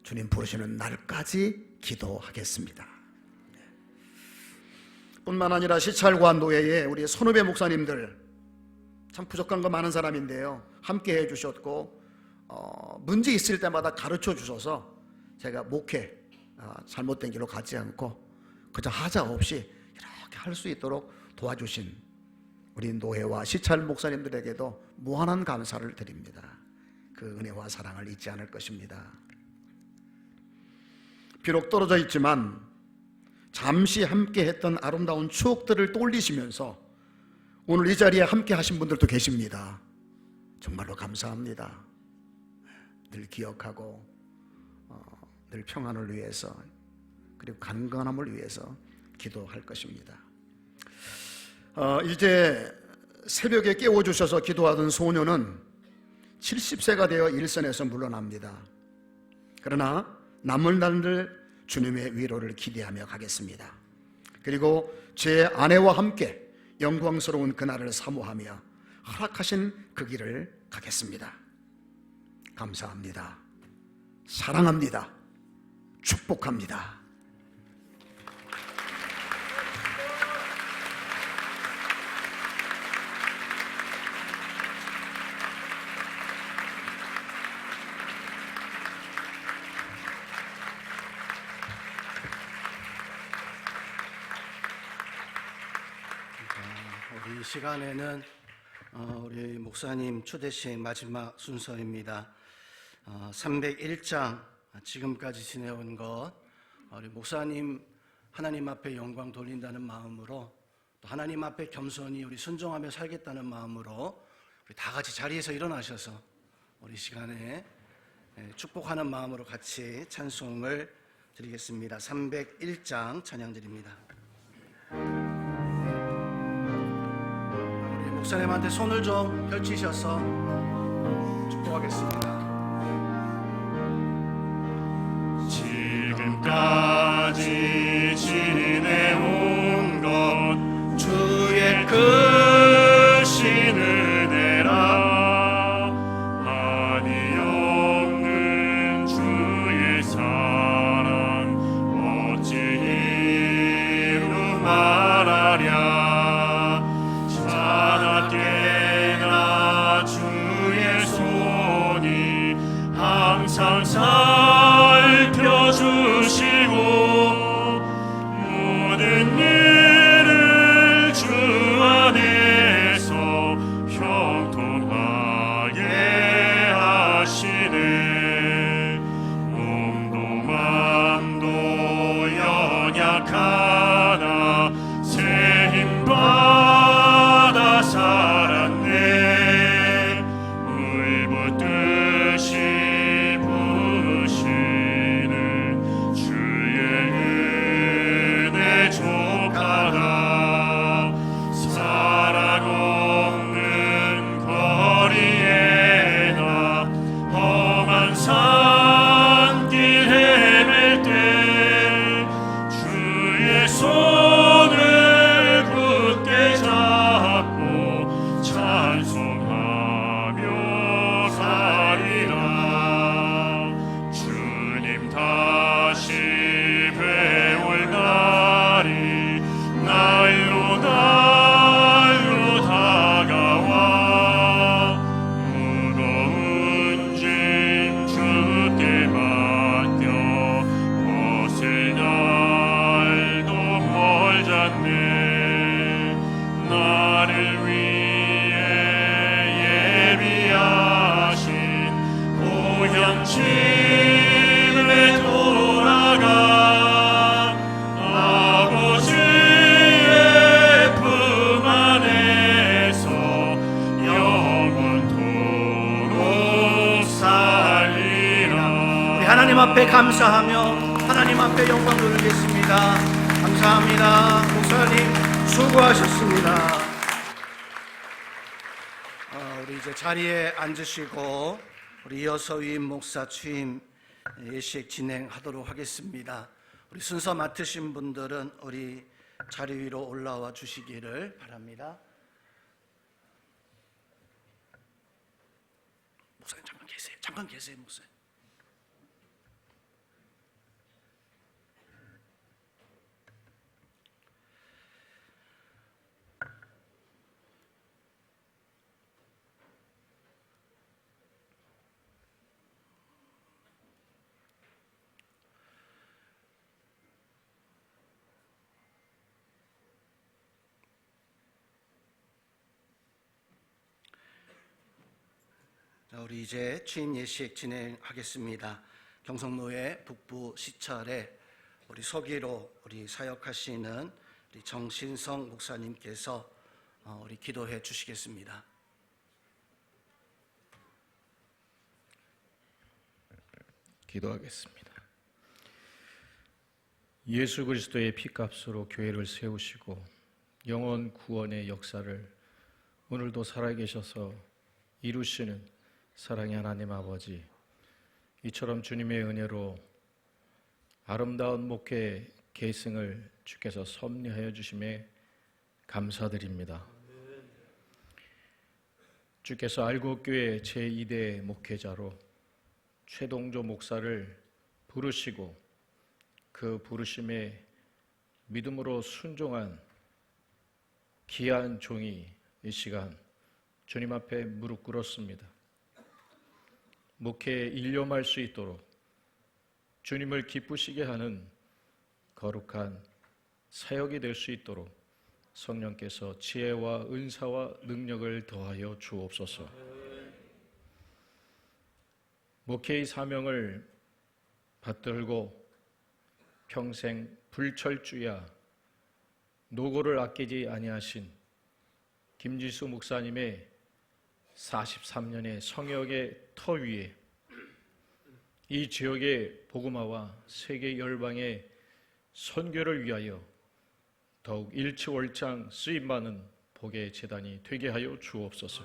주님 부르시는 날까지 기도하겠습니다. 뿐만 아니라 시찰과 노예에 우리 선후배 목사님들 참 부족한 거 많은 사람인데요, 함께 해주셨고 문제 있을 때마다 가르쳐 주셔서 제가 목회 잘못된 길로 가지 않고 그저 하자 없이 이렇게 할 수 있도록 도와주신 우리 노예와 시찰 목사님들에게도 무한한 감사를 드립니다. 그 은혜와 사랑을 잊지 않을 것입니다. 비록 떨어져 있지만 잠시 함께 했던 아름다운 추억들을 떠올리시면서 오늘 이 자리에 함께 하신 분들도 계십니다. 정말로 감사합니다. 늘 기억하고 늘 평안을 위해서 그리고 강건함을 위해서 기도할 것입니다. 이제 새벽에 깨워주셔서 기도하던 소녀는 70세가 되어 일선에서 물러납니다. 그러나 남은 날들 주님의 위로를 기대하며 가겠습니다. 그리고 제 아내와 함께 영광스러운 그날을 사모하며 허락하신 그 길을 가겠습니다. 감사합니다. 사랑합니다. 축복합니다. 이 시간에는 우리 목사님 추대식 마지막 순서입니다. 301장 지금까지 지내온 것, 우리 목사님 하나님 앞에 영광 돌린다는 마음으로, 또 하나님 앞에 겸손히 우리 순종하며 살겠다는 마음으로 우리 다 같이 자리에서 일어나셔서 우리 시간에 축복하는 마음으로 같이 찬송을 드리겠습니다. 301장 찬양 드립니다. 우리 목사님한테 손을 좀 펼치셔서 축복하겠습니다. 지금까지 지내온 것 주의 크신 은혜라. 한이 없는 주의 사랑 어찌 이루 말하랴. 자나깨나 주의 손이 항상 살펴주시고 모든 일을 주 안에서 형통하게 하시네. 몸도 맘도 연약하나 새 힘 받아 살았네. 물붓듯이 부으시는 주의 은혜 족하다. 사랑 없는 거리에나 험한 산길 헤맬 때 주의 손을 굳게 잡고 찬송하며 가리라. 주님 다시 뵈올 날이 날로 날로 다가와. 무거운 짐 주께 맡겨 벗을 날도 멀잖네. 나를 위해 예비하신 고향 집에 돌아가. 아버지 앞에 감사하며 하나님 앞에 영광 돌리겠습니다. 감사합니다. 목사님 수고하셨습니다. 우리 이제 자리에 앉으시고 우리 이어서 위임 목사 취임 예식 진행하도록 하겠습니다. 우리 순서 맡으신 분들은 우리 자리 위로 올라와 주시기를 바랍니다. 목사님 잠깐 계세요. 잠깐 계세요, 목사님. 자, 우리 이제 취임 예식 진행하겠습니다. 경성노예 북부 시찰에 우리 서기로 우리 사역하시는 우리 정신성 목사님께서 우리 기도해 주시겠습니다. 기도하겠습니다. 예수 그리스도의 피값으로 교회를 세우시고 영원 구원의 역사를 오늘도 살아계셔서 이루시는 사랑의 하나님 아버지, 이처럼 주님의 은혜로 아름다운 목회 계승을 주께서 섭리하여 주심에 감사드립니다. 주께서 알곡교회 제2대 목회자로 최동조 목사를 부르시고 그 부르심에 믿음으로 순종한 귀한 종이 이 시간 주님 앞에 무릎 꿇었습니다. 목회에 일념할 수 있도록 주님을 기쁘시게 하는 거룩한 사역이 될 수 있도록 성령께서 지혜와 은사와 능력을 더하여 주옵소서. 목회의 사명을 받들고 평생 불철주야 노고를 아끼지 아니하신 김지수 목사님의 43년의 성역의 터 위에 이 지역의 복음화와 세계 열방의 선교를 위하여 더욱 일치월장 쓰임받는 복의 재단이 되게 하여 주옵소서.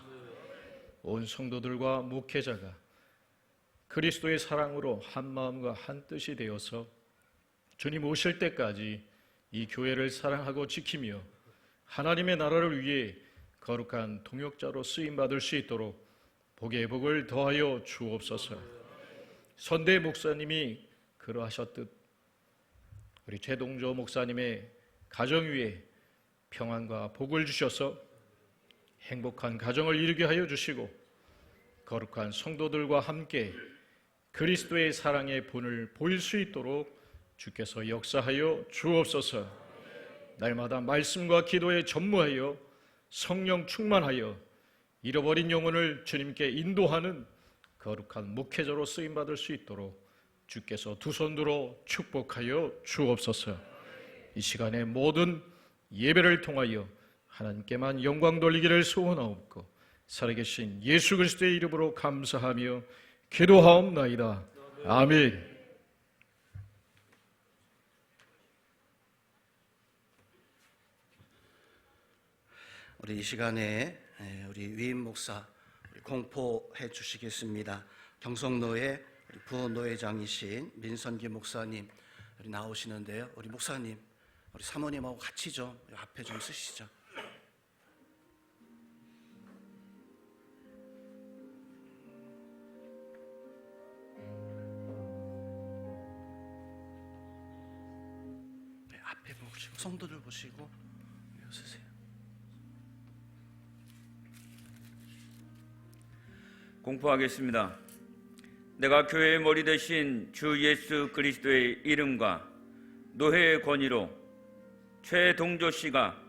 온 성도들과 목회자가 그리스도의 사랑으로 한 마음과 한 뜻이 되어서 주님 오실 때까지 이 교회를 사랑하고 지키며 하나님의 나라를 위해 거룩한 동역자로 쓰임받을 수 있도록 복의 복을 더하여 주옵소서. 선대 목사님이 그러하셨듯 우리 최동조 목사님의 가정 위에 평안과 복을 주셔서 행복한 가정을 이루게 하여 주시고 거룩한 성도들과 함께 그리스도의 사랑의 본을 보일 수 있도록 주께서 역사하여 주옵소서. 날마다 말씀과 기도에 전무하여 성령 충만하여 잃어버린 영혼을 주님께 인도하는 거룩한 목회자로 쓰임받을 수 있도록 주께서 두 손 들어 축복하여 주옵소서. 이 시간에 모든 예배를 통하여 하나님께만 영광 돌리기를 소원하옵고 살아계신 예수 그리스도의 이름으로 감사하며 기도하옵나이다. 아멘. 우리 이 시간에 우리 위임 목사 공포해 주시겠습니다. 경성노예 부노회장이신 민선기 목사님 우리 나오시는데요. 우리 목사님, 우리 사모님하고 같이 좀 앞에 좀 쓰시죠. 네, 앞에 보시고 성도들 보시고 쓰세요. 공포하겠습니다. 내가 교회의 머리 대신 주 예수 그리스도의 이름과 노회의 권위로 최동조 씨가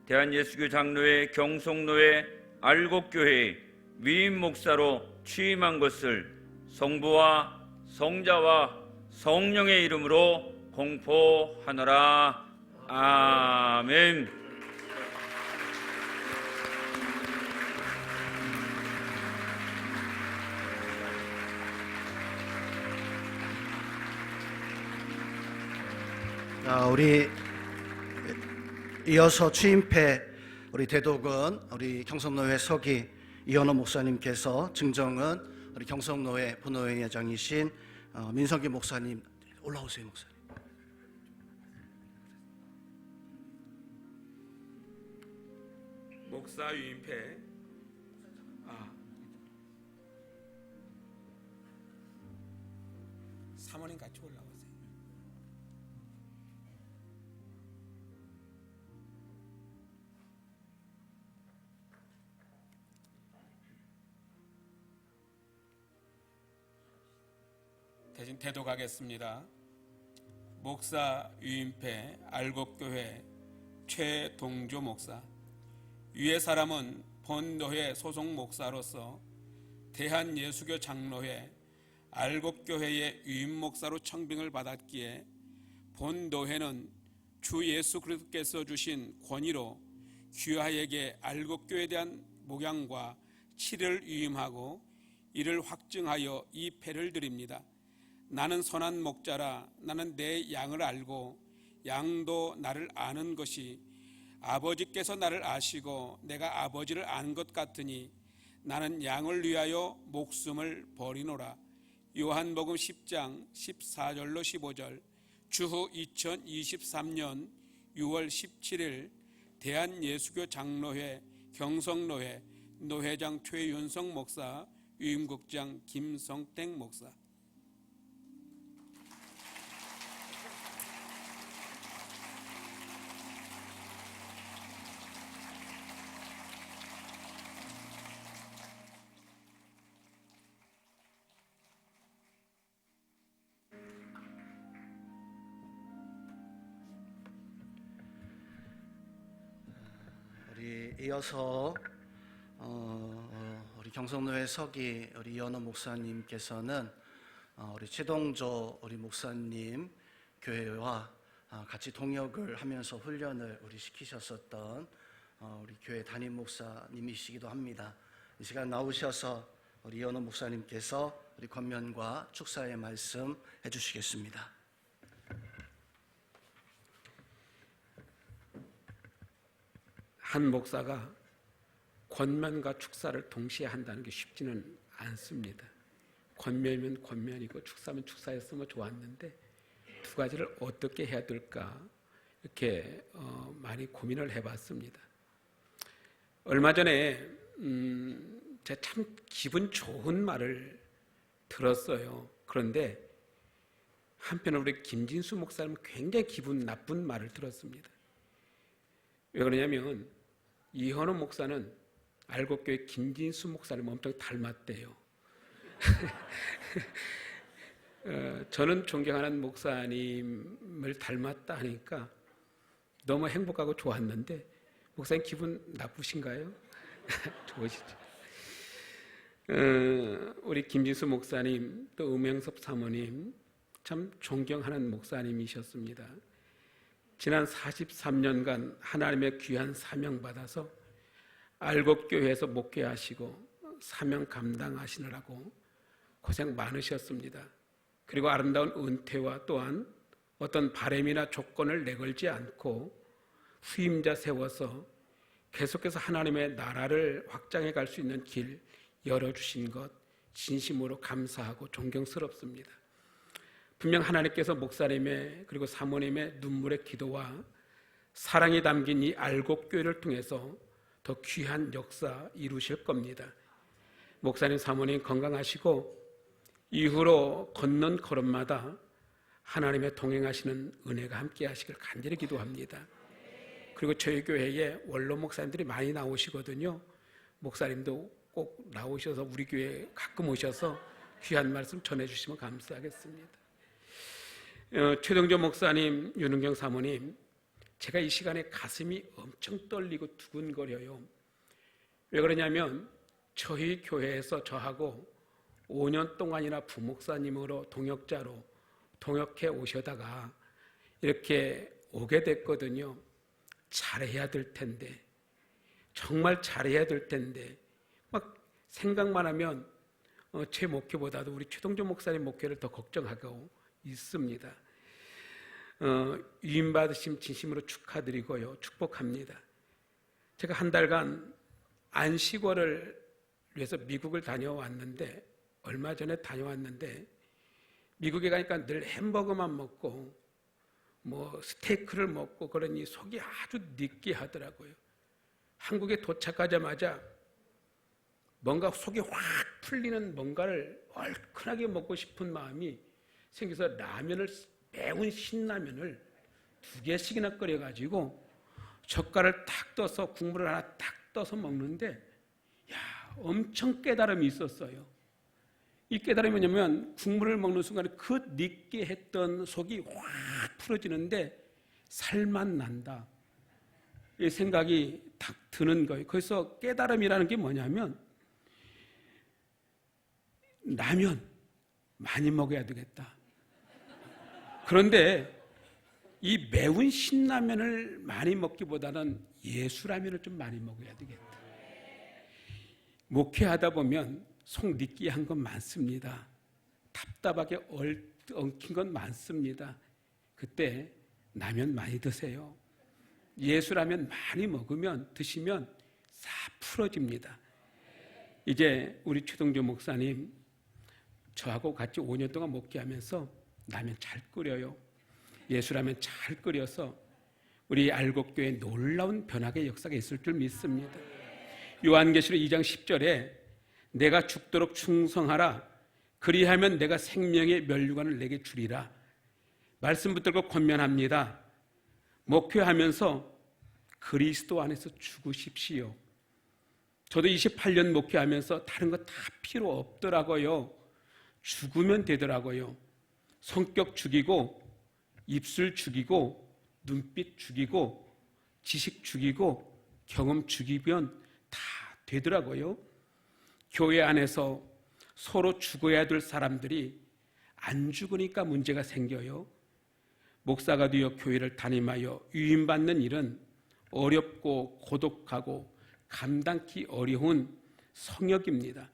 대한예수교 장로회 경성노회 알곡교회의 위임 목사로 취임한 것을 성부와 성자와 성령의 이름으로 공포하노라. 아멘. 자, 우리 이어서 취임패 우리 대독은 우리 경성노회 서기 이현호 목사님께서, 증정은 우리 경성노회 분회장이신 민성기 목사님 올라오세요. 목사님. 목사 유임패. 사모님 같이 올라오세요. 대신 대독하겠습니다. 목사 유임패 알곡교회 최동조 목사. 위의 사람은 본노회 소속 목사로서 대한예수교 장로회 알곡교회의 유임 목사로 청빙을 받았기에 본노회는 주 예수 그리스도께서 주신 권위로 귀하에게 알곡교회에 대한 목양과 치료를 유임하고 이를 확증하여 이 패를 드립니다. 나는 선한 목자라. 나는 내 양을 알고 양도 나를 아는 것이 아버지께서 나를 아시고 내가 아버지를 아는 것 같으니 나는 양을 위하여 목숨을 버리노라. 요한복음 10장 14절로 15절. 주후 2023년 6월 17일 대한예수교 장로회 경성노회 노회장 최윤성 목사, 유임국장 김성택 목사. 이어서 우리 경성노회 서기 우리 이현호 목사님께서는 우리 최동조 우리 목사님 교회와 같이 동역을 하면서 훈련을 우리 시키셨었던 우리 교회 담임 목사님이시기도 합니다. 이 시간 나오셔서 우리 이현호 목사님께서 우리 권면과 축사의 말씀 해주시겠습니다. 한 목사가 권면과 축사를 동시에 한다는 게 쉽지는 않습니다. 권면이면 권면이고 축사면 축사였으면 좋았는데 두 가지를 어떻게 해야 될까 이렇게 많이 고민을 해봤습니다. 얼마 전에 제가 참 기분 좋은 말을 들었어요. 그런데 한편으로 우리 김진수 목사님은 굉장히 기분 나쁜 말을 들었습니다. 왜 그러냐면 이현호 목사는 알곡교회 김진수 목사님 엄청 닮았대요. 저는 존경하는 목사님을 닮았다 하니까 너무 행복하고 좋았는데 목사님 기분 나쁘신가요? 좋으시죠? 우리 김진수 목사님 또 음행섭 사모님 참 존경하는 목사님이셨습니다. 지난 43년간 하나님의 귀한 사명 받아서 알곡교회에서 목회하시고 사명 감당하시느라고 고생 많으셨습니다. 그리고 아름다운 은퇴와 또한 어떤 바람이나 조건을 내걸지 않고 후임자 세워서 계속해서 하나님의 나라를 확장해 갈 수 있는 길 열어주신 것 진심으로 감사하고 존경스럽습니다. 분명 하나님께서 목사님의 그리고 사모님의 눈물의 기도와 사랑이 담긴 이 알곡교회를 통해서 더 귀한 역사 이루실 겁니다. 목사님 사모님 건강하시고 이후로 걷는 걸음마다 하나님의 동행하시는 은혜가 함께 하시길 간절히 기도합니다. 그리고 저희 교회에 원로 목사님들이 많이 나오시거든요. 목사님도 꼭 나오셔서 우리 교회에 가끔 오셔서 귀한 말씀 전해주시면 감사하겠습니다. 최동조 목사님, 윤은경 사모님, 제가 이 시간에 가슴이 엄청 떨리고 두근거려요. 왜 그러냐면 저희 교회에서 저하고 5년 동안이나 부목사님으로 동역자로 동역해 오셔다가 이렇게 오게 됐거든요. 잘해야 될 텐데, 정말 잘해야 될 텐데 막 생각만 하면 제 목회보다도 우리 최동조 목사님 목회를 더 걱정하고 있습니다. 위임 받으심 진심으로 축하드리고요. 축복합니다. 제가 한 달간 안식월을 위해서 미국을 다녀왔는데, 얼마 전에 다녀왔는데, 미국에 가니까 늘 햄버거만 먹고 뭐 스테이크를 먹고 그러니 속이 아주 느끼하더라고요. 한국에 도착하자마자 뭔가 속이 확 풀리는 뭔가를 얼큰하게 먹고 싶은 마음이 생겨서 매운 신라면을 2개씩이나 끓여가지고 젓갈을 탁 떠서 국물을 하나 딱 떠서 먹는데, 엄청 깨달음이 있었어요. 이 깨달음이 뭐냐면, 국물을 먹는 순간에 그 느끼했던 속이 확 풀어지는데 살맛 난다, 이 생각이 딱 드는 거예요. 그래서 깨달음이라는 게 뭐냐면, 라면 많이 먹어야 되겠다. 그런데 이 매운 신라면을 많이 먹기보다는 예수라면을 좀 많이 먹어야 되겠다. 목회하다 보면 속 느끼한 건 많습니다. 답답하게 엉킨 건 많습니다. 그때 라면 많이 드세요. 예수라면 많이 드시면 싹 풀어집니다. 이제 우리 최동조 목사님, 저하고 같이 5년 동안 목회하면서 라면 잘 끓여요. 예수라면 잘 끓여서 우리 알곡교회에 놀라운 변화의 역사가 있을 줄 믿습니다. 요한계시록 2장 10절에 내가 죽도록 충성하라, 그리하면 내가 생명의 면류관을 내게 주리라, 말씀 붙들고 권면합니다. 목회하면서 그리스도 안에서 죽으십시오. 저도 28년 목회하면서 다른 거 다 필요 없더라고요. 죽으면 되더라고요. 성격 죽이고, 입술 죽이고, 눈빛 죽이고, 지식 죽이고, 경험 죽이면 다 되더라고요. 교회 안에서 서로 죽어야 될 사람들이 안 죽으니까 문제가 생겨요. 목사가 되어 교회를 담임하여 유임받는 일은 어렵고 고독하고 감당기 어려운 성역입니다.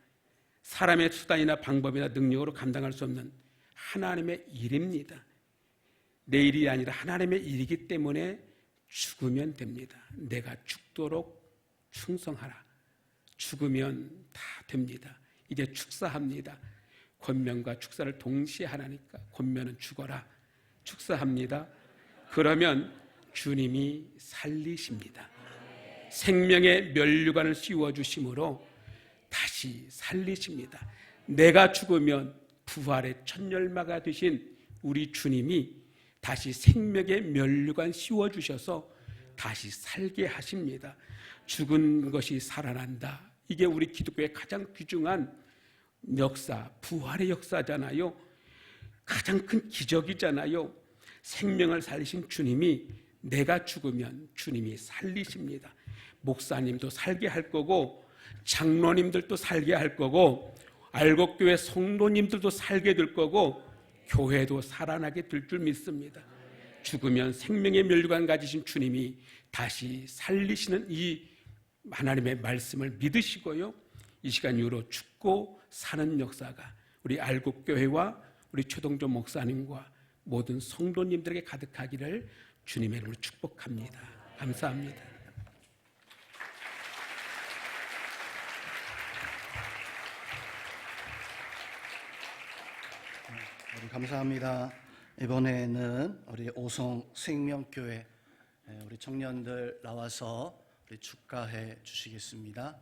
사람의 수단이나 방법이나 능력으로 감당할 수 없는 하나님의 일입니다. 내 일이 아니라 하나님의 일이기 때문에 죽으면 됩니다. 내가 죽도록 충성하라. 죽으면 다 됩니다. 이제 축사합니다. 권면과 축사를 동시에 하라니까. 권면은 죽어라, 축사합니다. 그러면 주님이 살리십니다. 생명의 면류관을 씌워주심으로 다시 살리십니다. 내가 죽으면 부활의 첫 열마가 되신 우리 주님이 다시 생명의 면류관 씌워주셔서 다시 살게 하십니다. 죽은 것이 살아난다. 이게 우리 기독교의 가장 귀중한 역사, 부활의 역사잖아요. 가장 큰 기적이잖아요. 생명을 살리신 주님이 내가 죽으면 주님이 살리십니다. 목사님도 살게 할 거고, 장로님들도 살게 할 거고, 알곡교회 성도님들도 살게 될 거고, 교회도 살아나게 될 줄 믿습니다. 죽으면 생명의 면류관 가지신 주님이 다시 살리시는 이 하나님의 말씀을 믿으시고요, 이 시간 이후로 죽고 사는 역사가 우리 알곡교회와 우리 최동조 목사님과 모든 성도님들에게 가득하기를 주님의 이름으로 축복합니다. 감사합니다. 우리 감사합니다. 이번에는 우리 오송 생명교회 우리 청년들 나와서 우리 축가해 주시겠습니다.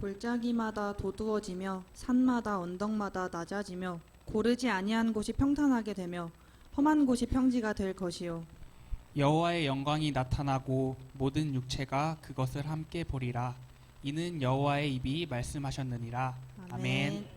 골짜기마다 도두어지며 산마다 언덕마다 낮아지며 고르지 아니한 곳이 평탄하게 되며 험한 곳이 평지가 될 것이요. 여호와의 영광이 나타나고 모든 육체가 그것을 함께 보리라. 이는 여호와의 입이 말씀하셨느니라. 아멘.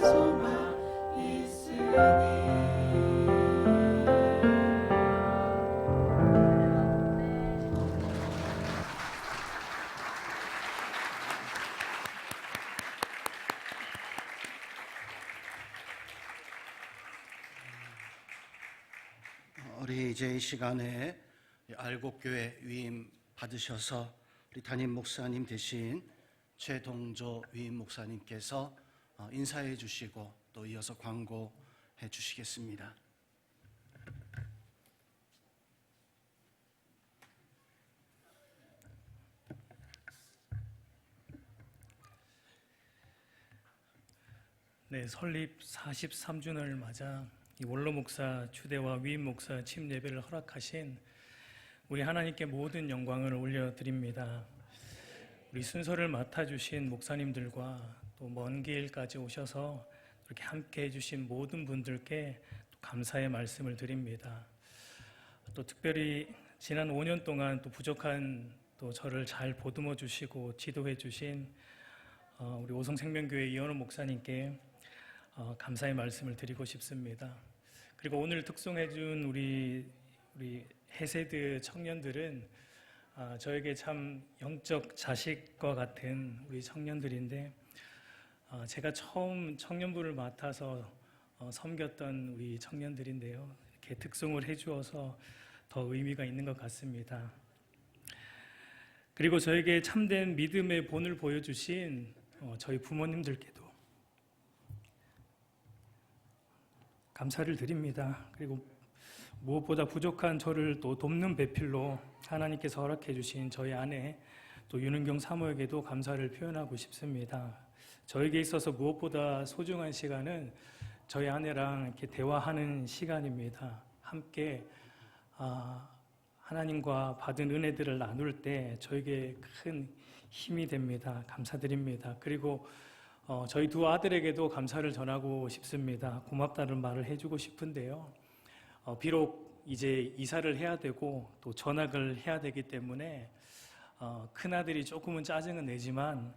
소망 있으니 우리 이제 이 시간에 알곡교회 위임 받으셔서 우리 담임 목사님 대신 최동조 위임 목사님께서 인사해 주시고 또 이어서 광고해 주시겠습니다. 네, 설립 43주년을 맞아 이 원로 목사 추대와 위임 목사 침 예배를 허락하신 우리 하나님께 모든 영광을 올려드립니다. 우리 순서를 맡아주신 목사님들과 또 먼 길까지 오셔서 이렇게 함께 해주신 모든 분들께 또 감사의 말씀을 드립니다. 또 특별히 지난 5년 동안 또 부족한 또 저를 잘 보듬어 주시고 지도해 주신 우리 오성생명교회 이현우 목사님께 감사의 말씀을 드리고 싶습니다. 그리고 오늘 특송해 준 우리 헤세드 청년들은 저에게 참 영적 자식과 같은 우리 청년들인데 제가 처음 청년부를 맡아서 섬겼던 우리 청년들인데요. 이렇게 특송을 해주어서 더 의미가 있는 것 같습니다. 그리고 저에게 참된 믿음의 본을 보여주신 저희 부모님들께도 감사를 드립니다. 그리고 무엇보다 부족한 저를 또 돕는 배필로 하나님께서 허락해 주신 저희 아내 또 윤은경 사모에게도 감사를 표현하고 싶습니다. 저에게 있어서 무엇보다 소중한 시간은 저희 아내랑 이렇게 대화하는 시간입니다. 함께 하나님과 받은 은혜들을 나눌 때 저에게 큰 힘이 됩니다. 감사드립니다. 그리고 저희 두 아들에게도 감사를 전하고 싶습니다. 고맙다는 말을 해주고 싶은데요. 비록 이제 이사를 해야 되고 또 전학을 해야 되기 때문에 큰아들이 조금은 짜증은 내지만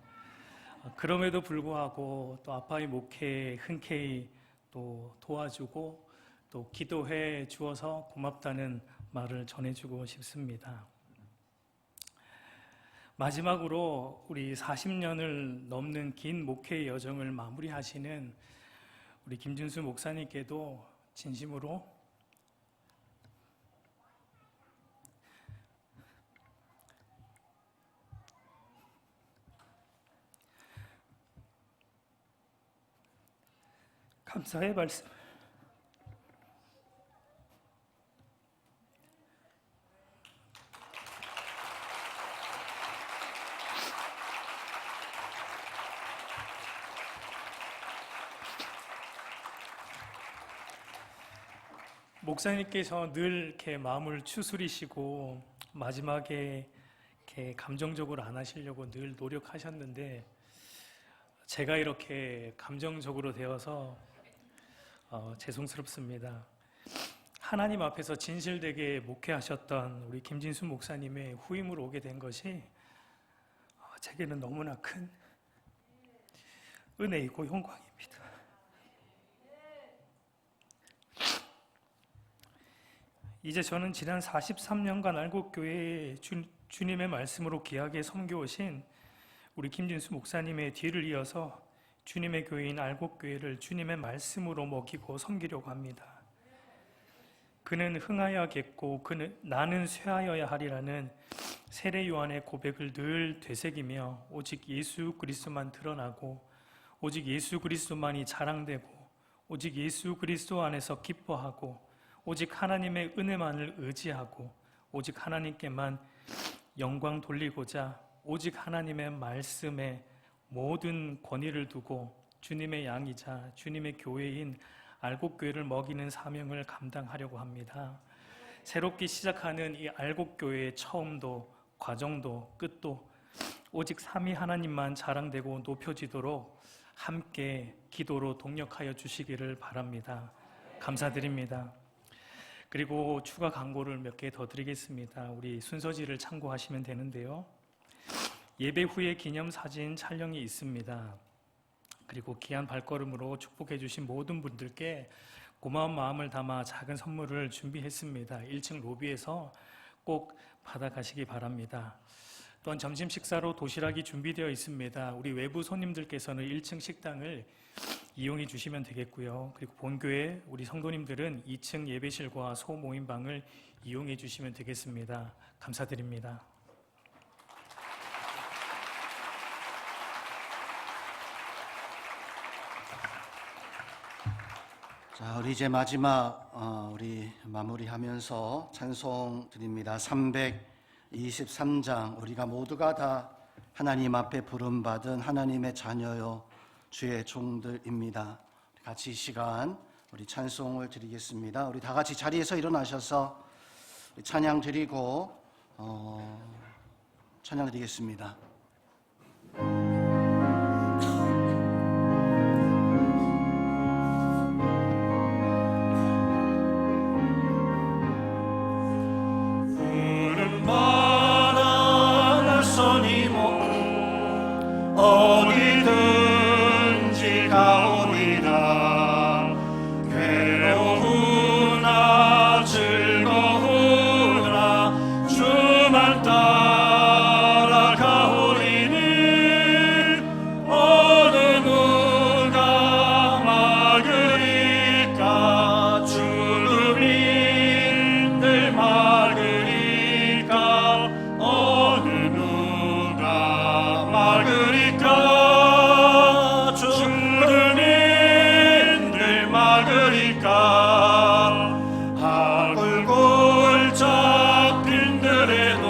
그럼에도 불구하고 또 아빠의 목회에 흔쾌히 또 도와주고 또 기도해 주어서 고맙다는 말을 전해주고 싶습니다. 마지막으로 우리 40년을 넘는 긴 목회의 여정을 마무리하시는 우리 김준수 목사님께도 진심으로 감사의 말씀 목사님께서 늘 이렇게 마음을 추스리시고 마지막에 이렇게 감정적으로 안 하시려고 늘 노력하셨는데 제가 이렇게 감정적으로 되어서 죄송스럽습니다. 하나님 앞에서 진실되게 목회하셨던 우리 김진수 목사님의 후임으로 오게 된 것이 제게는 너무나 큰 은혜이고 영광입니다. 이제 저는 지난 43년간 알곡교회에 주님의 말씀으로 귀하게 섬겨오신 우리 김진수 목사님의 뒤를 이어서 주님의 교회인 알곡교회를 주님의 말씀으로 먹이고 섬기려고 합니다. 그는 흥하여야겠고 나는 쇠하여야 하리라는 세례 요한의 고백을 늘 되새기며 오직 예수 그리스도만 드러나고 오직 예수 그리스도만이 자랑되고 오직 예수 그리스도 안에서 기뻐하고 오직 하나님의 은혜만을 의지하고 오직 하나님께만 영광 돌리고자 오직 하나님의 말씀에 모든 권위를 두고 주님의 양이자 주님의 교회인 알곡교회를 먹이는 사명을 감당하려고 합니다. 새롭게 시작하는 이 알곡교회의 처음도 과정도 끝도 오직 삼위 하나님만 자랑되고 높여지도록 함께 기도로 동력하여 주시기를 바랍니다. 감사드립니다. 그리고 추가 광고를 몇 개 더 드리겠습니다. 우리 순서지를 참고하시면 되는데요. 예배 후에 기념사진 촬영이 있습니다. 그리고 귀한 발걸음으로 축복해 주신 모든 분들께 고마운 마음을 담아 작은 선물을 준비했습니다. 1층 로비에서 꼭 받아가시기 바랍니다. 또한 점심 식사로 도시락이 준비되어 있습니다. 우리 외부 손님들께서는 1층 식당을 이용해 주시면 되겠고요. 그리고 본교회 우리 성도님들은 2층 예배실과 소모임방을 이용해 주시면 되겠습니다. 감사드립니다. 자, 우리 이제 마지막 우리 마무리하면서 찬송 드립니다. 323장 우리가 모두가 다 하나님 앞에 부름받은 하나님의 자녀요 주의 종들입니다. 같이 이 시간 우리 찬송을 드리겠습니다. 우리 다 같이 자리에서 일어나셔서 찬양 드리고 찬양 드리겠습니다. 어디든지 가오리라. 괴로우나 즐거우나 주만 따라가오리니 어느 누가 막으리까. 주님들 막으리까. 어느 누가 막으리까. 주님들 막으리까. 하굴골 잡힌들에도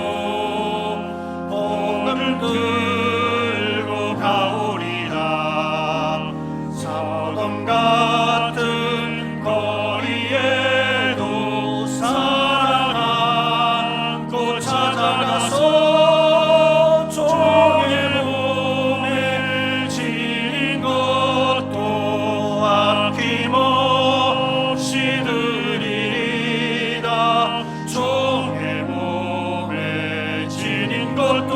봉을 들고 가오리라. 서돔 같은 거리에도 사랑 안고 찾아가서 종의 몸에 지닌 것도 아낌없이 드리리다. 종의 몸에 지닌 것도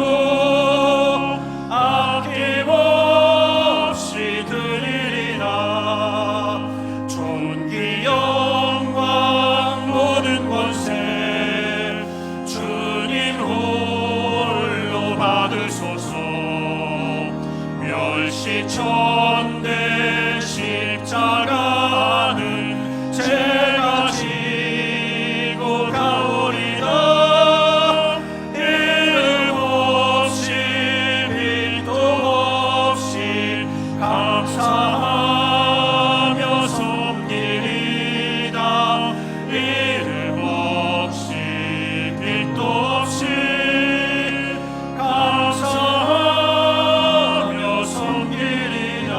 아낌없이 드리리라. 존귀 영광 모든 권세 주님 홀로 받으소서. 멸시천대 십자가는 제가 지고 가오리라. 이름 없이 빛도 없이 감사하며 섬기리다. 이름 없이 빛도 없이 감사하며 섬기리다.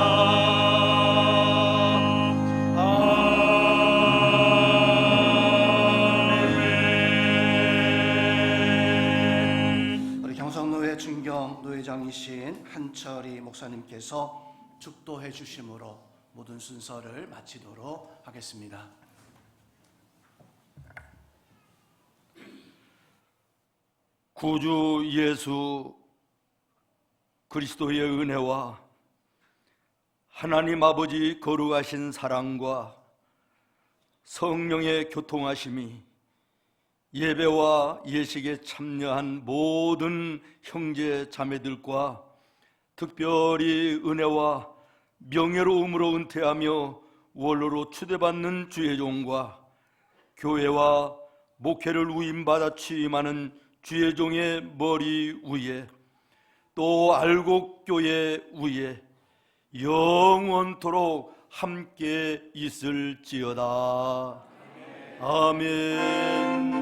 아멘. 우리 경성노회 중경 노회장이신 한철희 목사님께서 축도해 주심으로 모든 순서를 마치도록 하겠습니다. 구주 예수 그리스도의 은혜와 하나님 아버지 거룩하신 사랑과 성령의 교통하심이 예배와 예식에 참여한 모든 형제 자매들과 특별히 은혜와 명예로움으로 은퇴하며 원로로 추대받는 주의 종과 교회와 목회를 위임받아 취임하는 주의 종의 머리 위에 또 알곡교회 위에 영원토록 함께 있을지어다. 아멘.